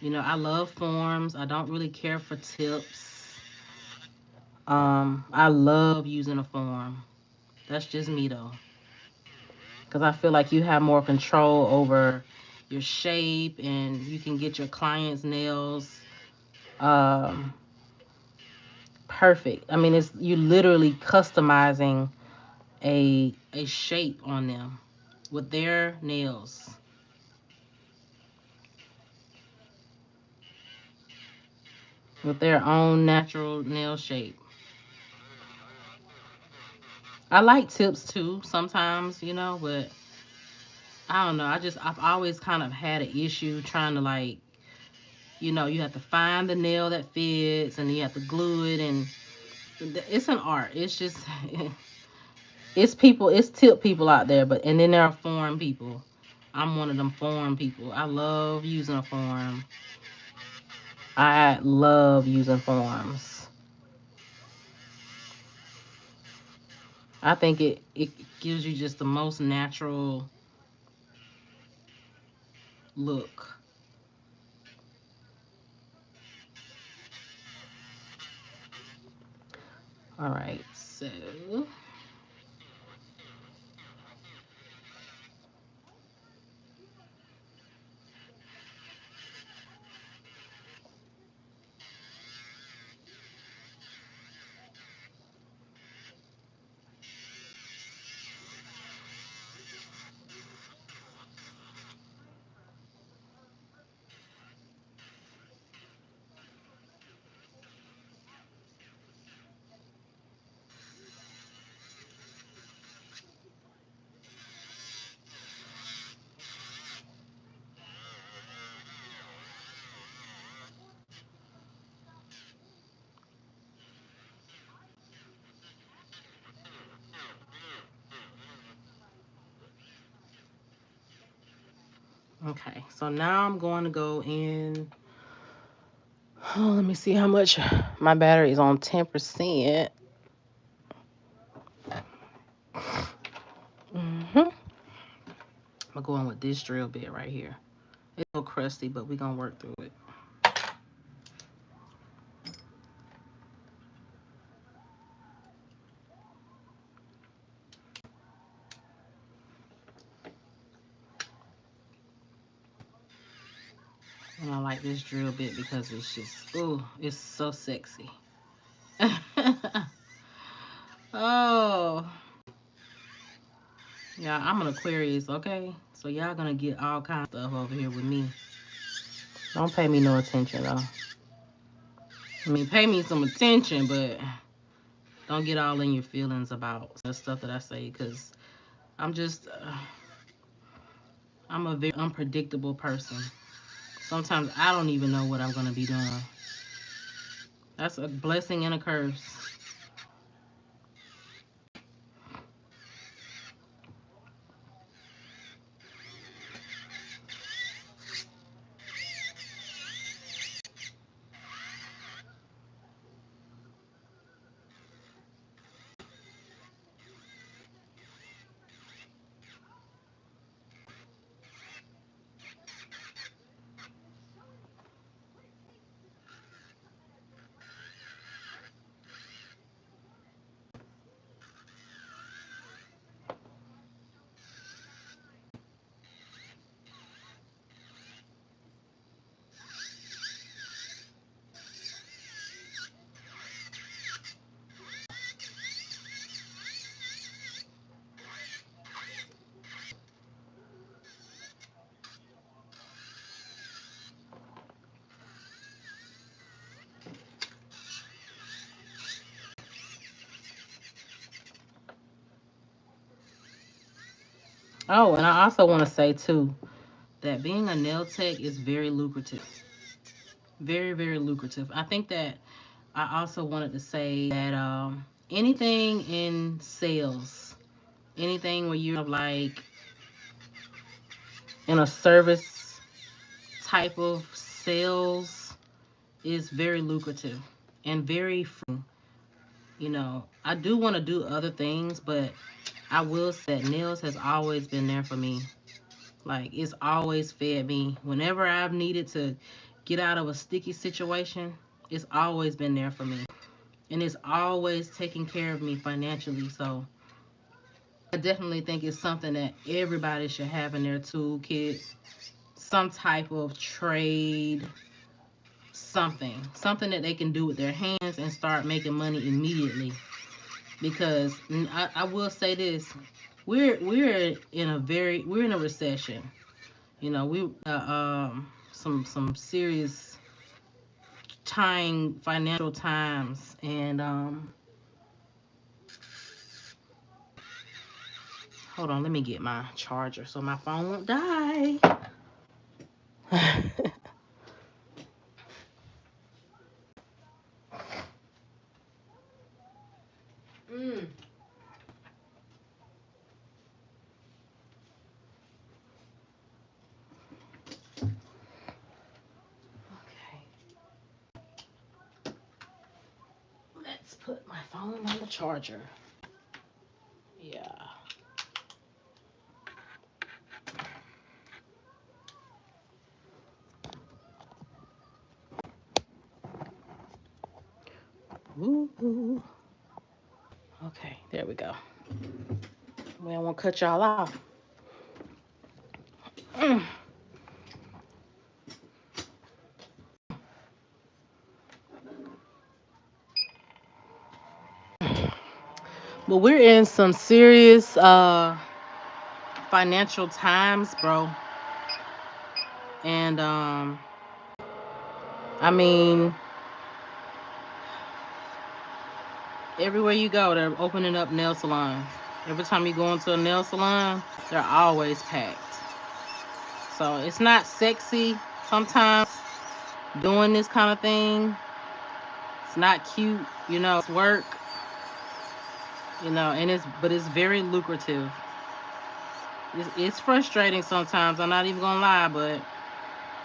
I love forms. I don't really care for tips. I love using a form. That's just me though, because I feel like you have more control over your shape, and you can get your clients' nails um, perfect. I mean, it's you literally customizing a shape on them with their nails, with their own natural nail shape. I like tips too sometimes, but I don't know. I've always kind of had an issue trying to like, you have to find the nail that fits, and you have to glue it, and it's an art. It's just it's tip people out there, but and then there are form people. I'm one of them form people. I love using a form. I love using forms. I think it gives you just the most natural look. All right, so okay, so now I'm going to go in. Oh, let me see how much my battery is on 10%. I'm gonna go in with this drill bit right here. It's a little crusty, but we're gonna work through it. And I like this drill bit because it's just, ooh, it's so sexy. Oh, yeah, I'm an Aquarius, okay? So y'all gonna get all kinds of stuff over here with me. Don't pay me no attention though. I mean, pay me some attention, but don't get all in your feelings about the stuff that I say, because I'm just, I'm a very unpredictable person. Sometimes I don't even know what I'm gonna be doing. That's a blessing and a curse. Oh, and I also want to say too that being a nail tech is very lucrative. Very, very lucrative. I think that I also wanted to say that anything in sales, anything where you're like in a service type of sales is very lucrative and very free. I do want to do other things, but I will say that nails has always been there for me. Like it's always fed me. Whenever I've needed to get out of a sticky situation, it's always been there for me. And it's always taking care of me financially. So I definitely think it's something that everybody should have in their toolkit. Some type of trade, something that they can do with their hands and start making money immediately. Because I will say this, we're in a recession. We some serious trying financial times, and hold on, let me get my charger so my phone won't die. Mm, okay, let's put my phone on the charger. Yeah. Woo, woo. Okay, there we go. Well, I won't cut y'all off. Mm. But we're in some serious financial times, bro. And I mean, everywhere you go, they're opening up nail salons. Every time you go into a nail salon, they're always packed. So it's not sexy sometimes doing this kind of thing. It's not cute, it's work, and but it's very lucrative. It's frustrating sometimes, I'm not even gonna lie, but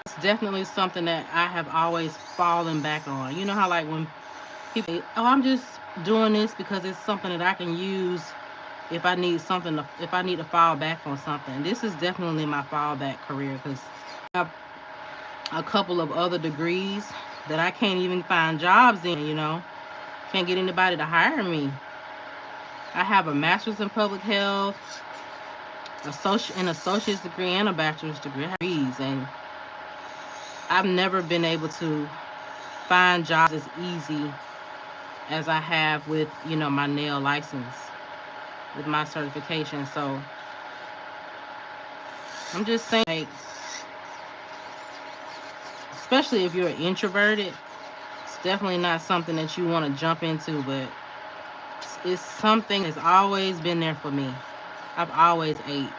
it's definitely something that I have always fallen back on. You know how like when people say, oh, I'm just doing this because it's something that I can use if I need to fall back on something. This is definitely my fallback career because I have a couple of other degrees that I can't even find jobs in. Can't get anybody to hire me. I have a master's in public health, an associate's degree, and a bachelor's degree. I have degrees, and I've never been able to find jobs as easy as I have with, my nail license, with my certification. So I'm just saying, like, especially if you're introverted, it's definitely not something that you want to jump into, but it's something that's always been there for me. I've always ate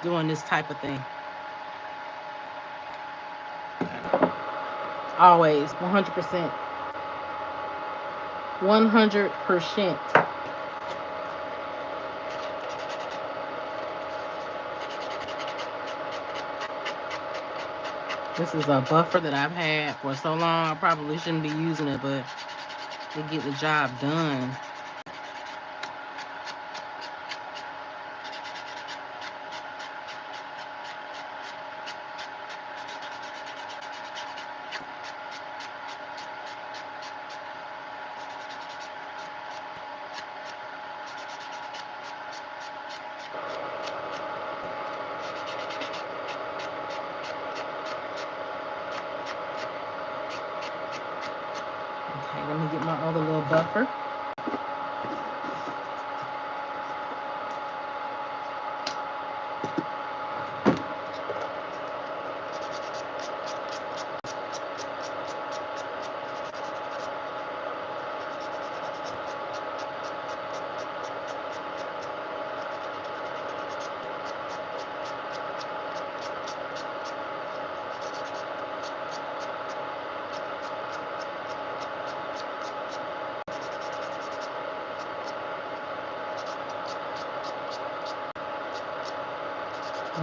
doing this type of thing. Always, 100%. 100%. This is a buffer that I've had for so long. I probably shouldn't be using it, but it get the job done. Okay, let me get my other little buffer.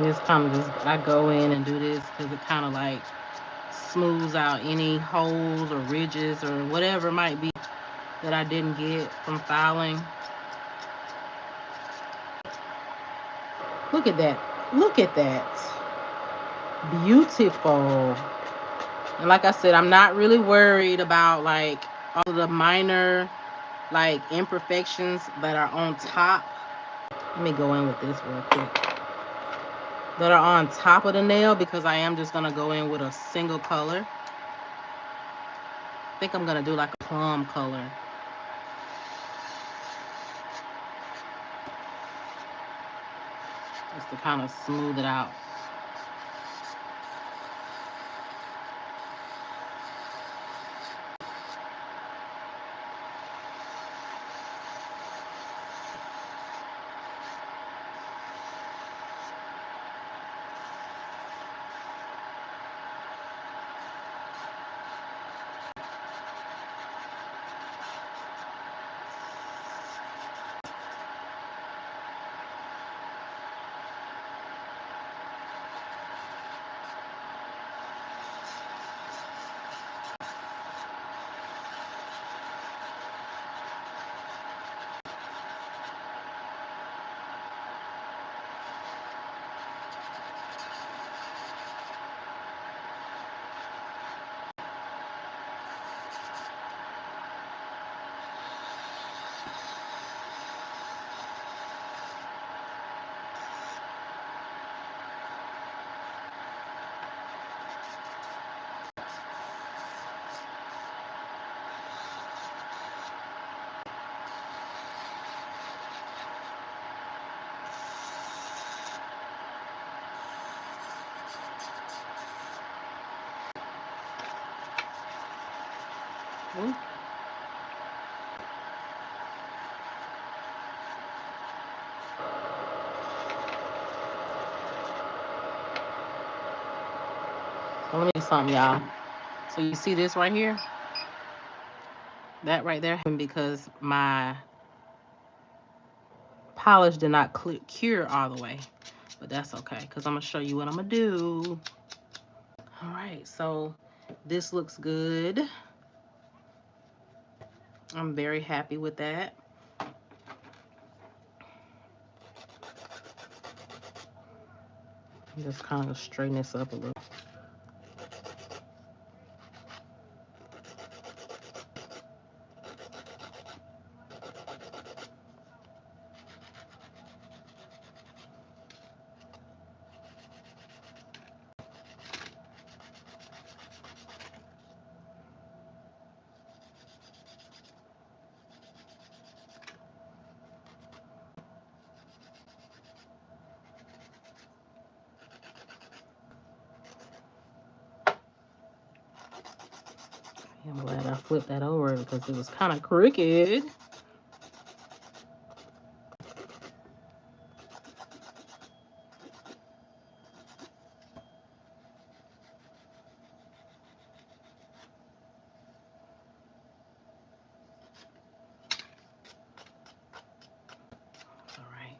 It's kind of just, I go in and do this because it kind of like smooths out any holes or ridges or whatever it might be that I didn't get from filing. Look at that. Look at that. Beautiful. And like I said, I'm not really worried about like all of the minor like imperfections that are on top. Let me go in with this real quick. That are on top of the nail, because I am just gonna go in with a single color. I think I'm gonna do like a plum color. Just to kind of smooth it out. Ooh. So let me do something, y'all. So you see this right here? That right there, because my polish did not cure all the way. But that's okay, because I'm going to show you what I'm going to do. All right, so this looks good. I'm very happy with that. Just kind of straighten this up a little. I'm glad I flipped that over because it was kind of crooked. All right.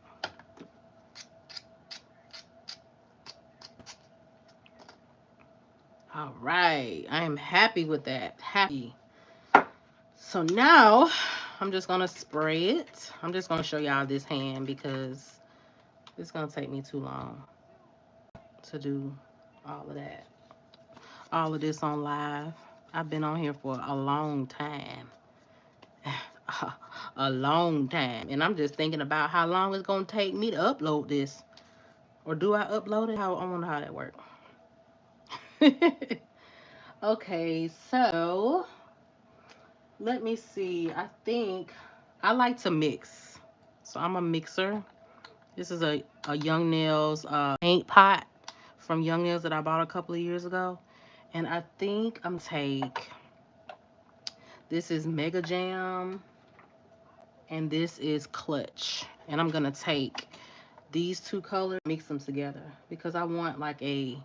All right. I am happy with that. Happy. So now I'm just going to spray it. I'm just going to show y'all this hand because it's going to take me too long to do all of that. All of this on live. I've been on here for a long time. A long time. And I'm just thinking about how long it's going to take me to upload this. Or do I upload it? I wonder how that works. Okay, so let me see. I think I like to mix. So I'm a mixer. This is a Young Nails paint pot from Young Nails that I bought a couple of years ago. And I think I'm take, this is Mega Jam and this is Clutch. And I'm gonna take these two colors, mix them together because I want like a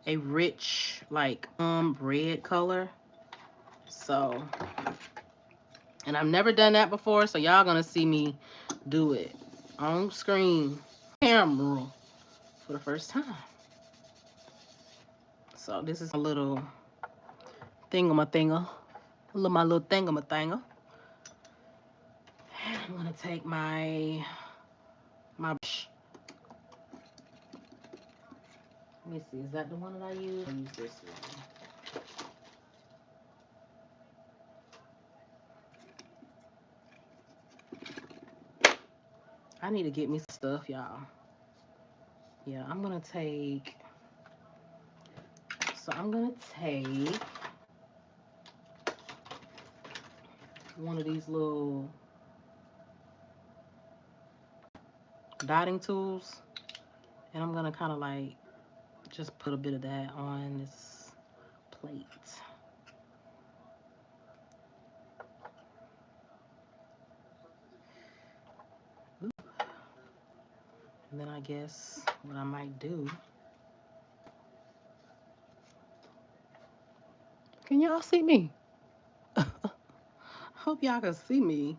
rich like red color. So, and I've never done that before, so y'all gonna see me do it on screen, camera. for the first time. So this is my little thingamathinga. My little thingamathinga. I'm gonna take my brush. Let me see, is that the one that I use? I use this one. I need to get me some stuff, y'all. Yeah, I'm gonna take one of these little dotting tools, and I'm gonna kind of like just put a bit of that on this plate. Ooh. And then I guess what I might do. Can y'all see me? Hope y'all can see me.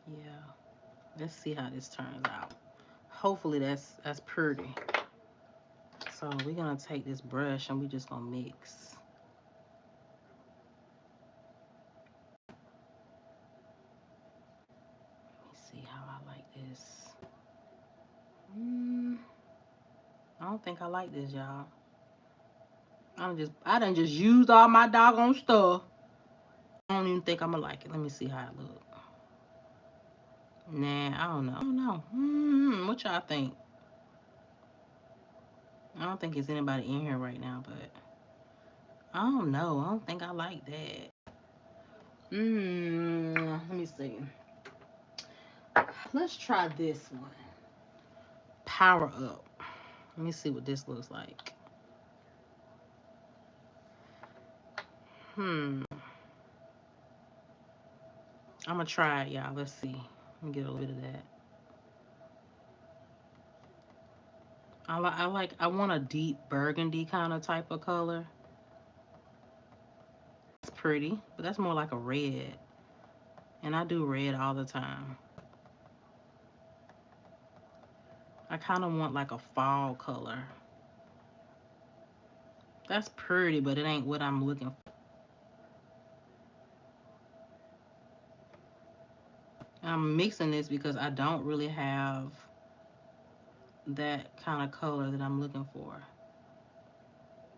Yeah. Let's see how this turns out. Hopefully that's pretty. So we're gonna take this brush and we just gonna mix. Let me see how I like this. I don't think I like this, y'all. I done just used all my doggone stuff. I don't even think I'm gonna like it. Let me see how it look. Nah, I don't know. I don't know. What y'all think? I don't think there's anybody in here right now, but I don't know. I don't think I like that. Let me see. Let's try this one. Power Up. Let me see what this looks like. I'm gonna try it, y'all. Let's see. Let me get a little bit of that. I want a deep burgundy kind of type of color. It's pretty, but that's more like a red. And I do red all the time. I kind of want like a fall color. That's pretty, but it ain't what I'm looking for. I'm mixing this because I don't really have that kind of color that I'm looking for.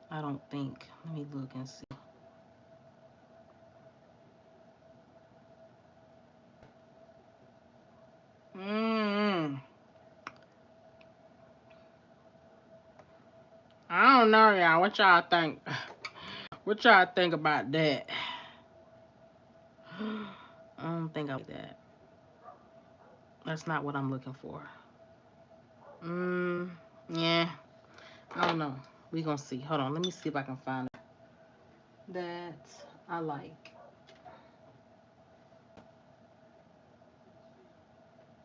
I don't think. Let me look and see. I don't know, y'all. What y'all think? What y'all think about that? I don't think I like that. That's not what I'm looking for. Yeah. I don't know. We gonna see. Hold on. Let me see if I can find it that I like.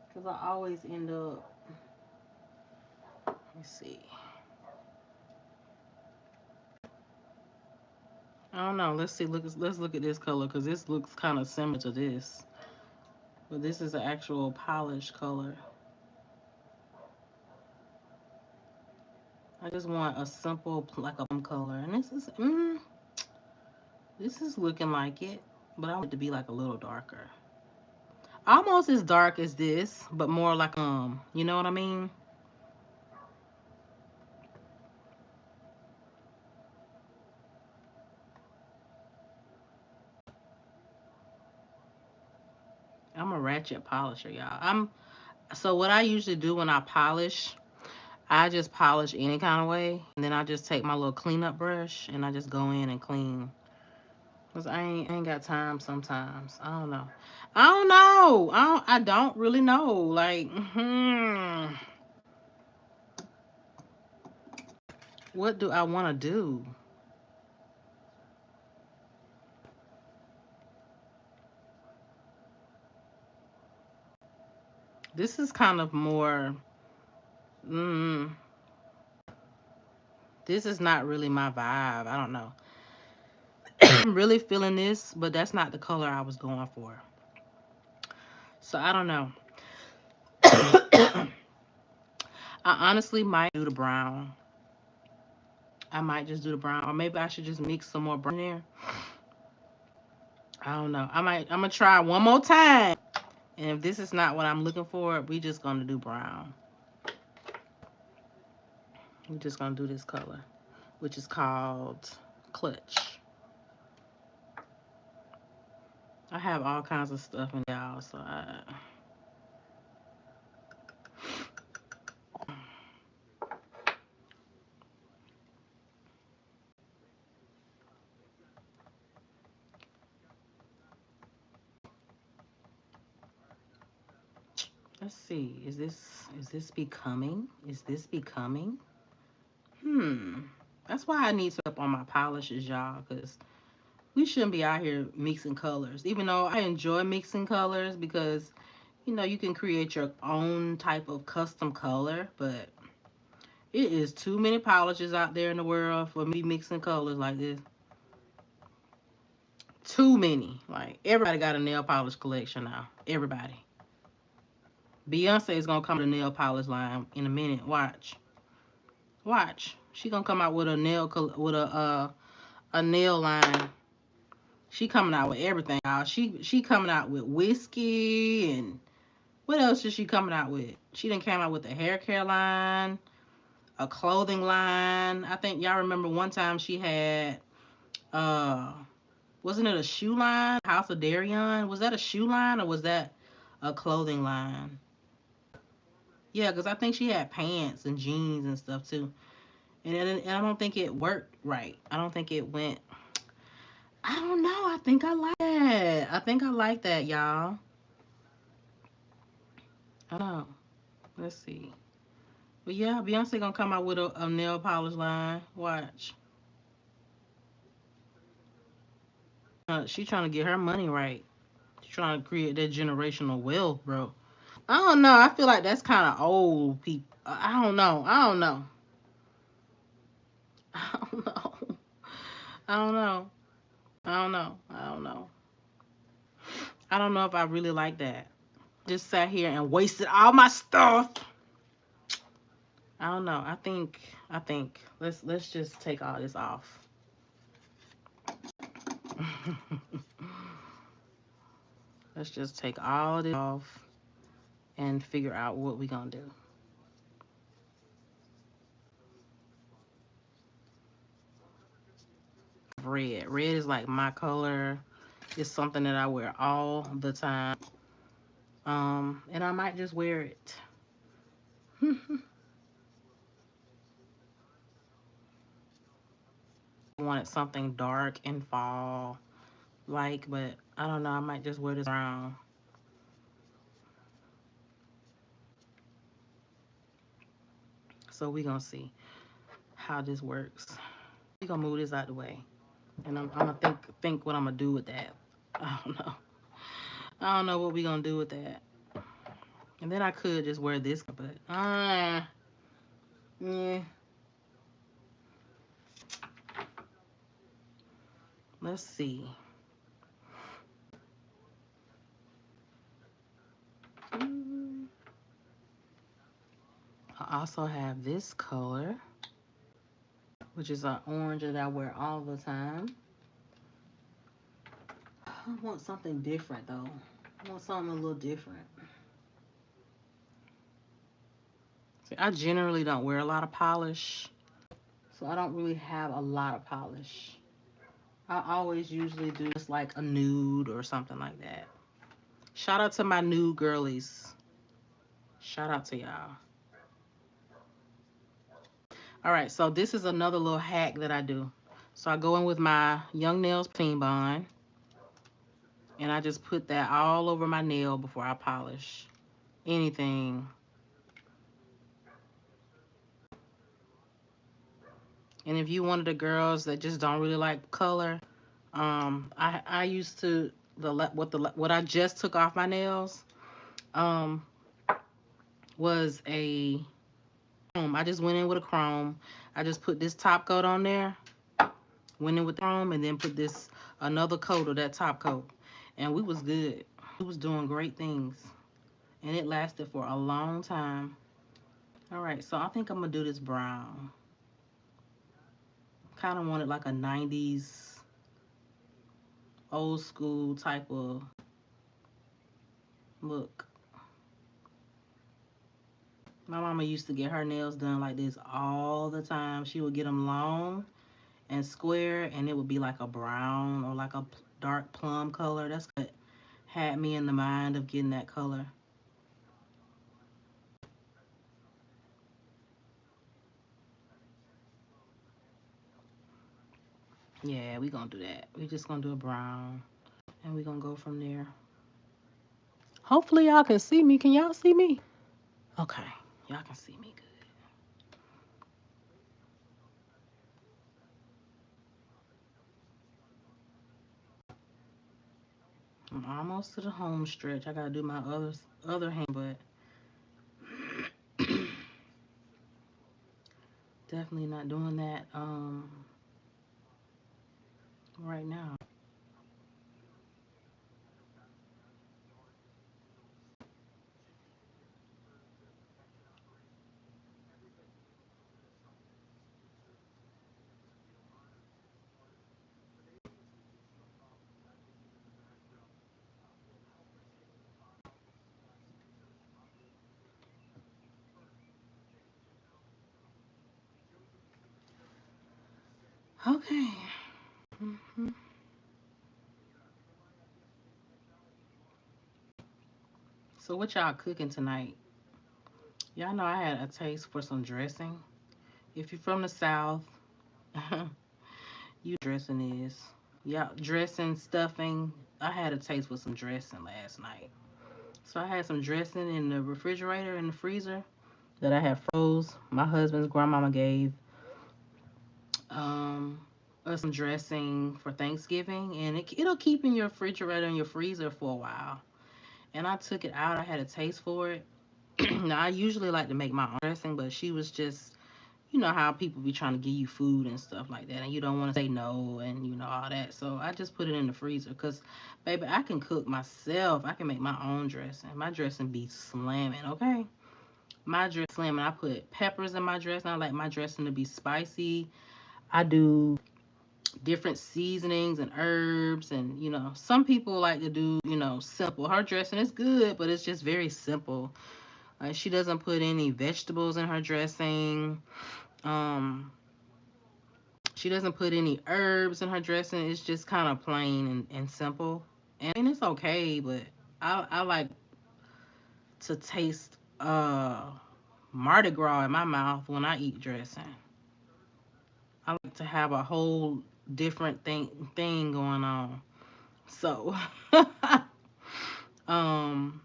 Because I always end up. Let me see. I don't know. Let's see. Let's look at this color because this looks kind of similar to this, but this is an actual polished color. I just want a simple like a plum color, and this is looking like it, but I want it to be like a little darker, almost as dark as this, but more like you know what I mean? I'm a ratchet polisher, y'all. So what I usually do when I polish, I just polish any kind of way, and then I just take my little cleanup brush and I just go in and clean. Cause I ain't got time sometimes. I don't know. I don't know. I don't really know. Like, what do I want to do? This is kind of more. Mm, this is not really my vibe. I don't know. I'm really feeling this, but that's not the color I was going for. So I don't know. I honestly might do the brown. I might just do the brown, or maybe I should just mix some more brown in there. I don't know. I'm gonna try one more time. And if this is not what I'm looking for, we just gonna do brown. We're just gonna do this color, which is called Clutch. I have all kinds of stuff in y'all, so let's see. Is this becoming? Is this becoming? Hmm. That's why I need to up on my polishes, y'all, because we shouldn't be out here mixing colors. Even though I enjoy mixing colors because you can create your own type of custom color, but it is too many polishes out there in the world for me mixing colors like this. Too many. Like everybody got a nail polish collection now. Everybody. Beyonce is gonna come with a nail polish line in a minute. Watch. Watch. She gonna come out with a nail line. She coming out with everything. She coming out with whiskey and what else is she coming out with? She done came out with a hair care line, a clothing line. I think y'all remember one time she had uh wasn't it a shoe line? House of Darion. Was that a shoe line or was that a clothing line? Yeah, because I think she had pants and jeans and stuff too. And I don't think it worked right. I don't think it went. I don't know. I think I like that. I think I like that, y'all. I don't know. Let's see. But yeah, Beyonce gonna come out with a nail polish line. Watch. She trying to get her money right. She trying to create that generational wealth, bro. I don't know. I feel like that's kind of old people. I don't know. I don't know. I don't know. I don't know. I don't know. I don't know. I don't know if I really like that. Just sat here and wasted all my stuff. I don't know. I think let's just take all this off. Let's just take all this off and figure out what we gonna do. Red. Red is like my color. It's something that I wear all the time. And I might just wear it. I wanted something dark and fall like, but I don't know. I might just wear this brown. So we gonna see how this works. We gonna move this out the way, and I'm gonna think what I'm gonna do with that. I don't know. I don't know what we gonna do with that. And then I could just wear this, but yeah. Let's see. I also have this color, which is an orange that I wear all the time. I want something different though. I want something a little different. See, I generally don't wear a lot of polish, so I don't really have a lot of polish. I always usually do just like a nude or something like that. Shout out to my nude girlies. Shout out to y'all. All right, so this is another little hack that I do. So I go in with my Young Nails Team Bond, and I just put that all over my nail before I polish anything. And if you one of the girls that just don't really like color, I used to what I just took off my nails, um, was a chrome. I just went in with a chrome. I just put this top coat on there, went in with the chrome, and then put this another coat of that top coat, and we was good. We was doing great things. and it lasted for a long time. All right, so I think I'm gonna do this brown. Kind of wanted like a 90s old school type of look. My mama used to get her nails done like this all the time. She would get them long and square, and it would be like a brown or like a dark plum color. That's what had me in the mind of getting that color. Yeah, we gonna do that. We just gonna do a brown, and we gonna go from there. Hopefully y'all can see me. Can y'all see me? Okay, y'all can see me good. I'm almost to the home stretch. I gotta do my other hand, but definitely not doing that right now. Okay. hmm So what y'all cooking tonight? Y'all know I had a taste for some dressing. If you're from the South, you dressing is. Yeah, dressing, stuffing. I had a taste for some dressing last night. So I had some dressing in the refrigerator in the freezer that I had froze. My husband's grandmama gave um us some dressing for Thanksgiving, and it'll keep in your refrigerator and your freezer for a while. And I took it out. I had a taste for it. Now I usually like to make my own dressing, but she was just, you know how people be trying to give you food and stuff like that, and you don't want to say no, and you know all that. So I just put it in the freezer, cause baby, I can cook myself. I can make my own dressing. My dressing be slamming, okay? My dressing slamming. I put peppers in my dressing. I like my dressing to be spicy. I do different seasonings and herbs, and some people like to do simple. Her dressing is good, but it's just very simple. She doesn't put any vegetables in her dressing. um she doesn't put any herbs in her dressing. It's just kind of plain and simple, and I mean, it's okay, but I like to taste Mardi Gras in my mouth when I eat dressing. I like to have a whole different thing going on. So, um,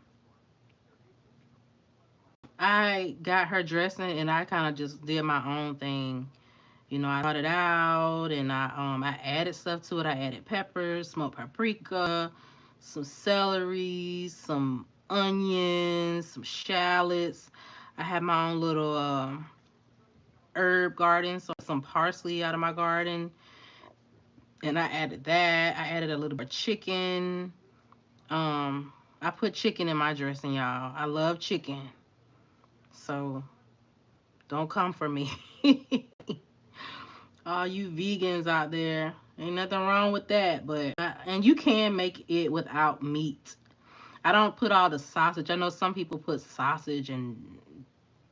I got her dressing, and I kind of just did my own thing. I brought it out, and I added stuff to it. I added peppers, smoked paprika, some celery, some onions, some shallots. I had my own little herb garden, so some parsley out of my garden, and I added that. I added a little bit of chicken. I put chicken in my dressing, y'all. I love chicken. So don't come for me. All you vegans out there, ain't nothing wrong with that. And you can make it without meat. I don't put all the sausage. I know some people put sausage and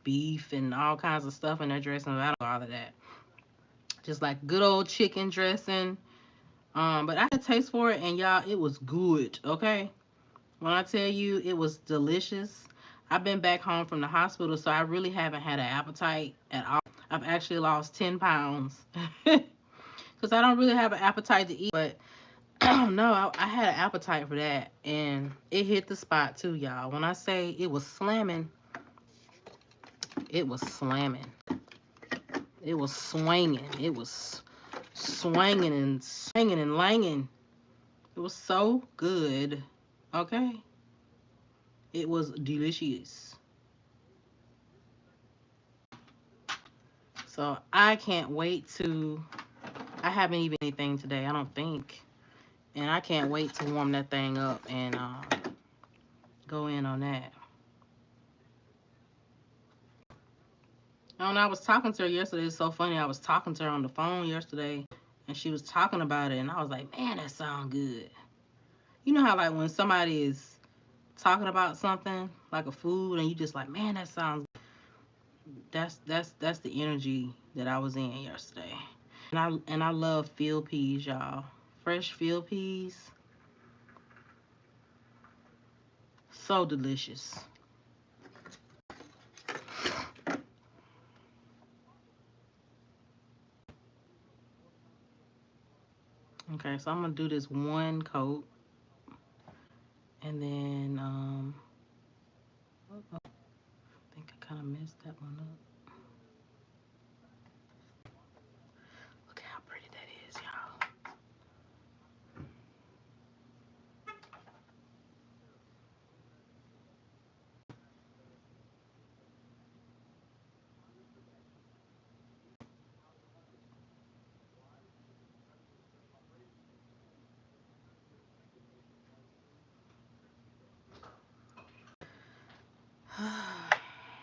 beef and all kinds of stuff in their dressing. I don't do all of that. Just like good old chicken dressing. But I had a taste for it, and y'all, it was good. Okay, when I tell you it was delicious. I've been back home from the hospital, so I really haven't had an appetite at all. I've actually lost 10 pounds because I don't really have an appetite to eat. But no, I had an appetite for that, and it hit the spot too, y'all. When I say it was slamming, it was slamming. It was swinging. It was swinging and swinging and langing. It was so good. Okay, it was delicious. So I can't wait to. I haven't even anything today, I don't think, and I can't wait to warm that thing up and go in on that. And I was talking to her yesterday. It's so funny. I was talking to her on the phone yesterday, and she was talking about it, and I was like, man, that sound good. You know how like when somebody is talking about something like a food, and you just like, man, that sounds. That's the energy that I was in yesterday. And I love field peas, y'all. Fresh field peas, so delicious. Okay, so I'm gonna do this one coat, and then I think I kind of messed that one up. Look how pretty that is, y'all.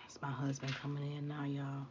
It's my husband coming in now, y'all.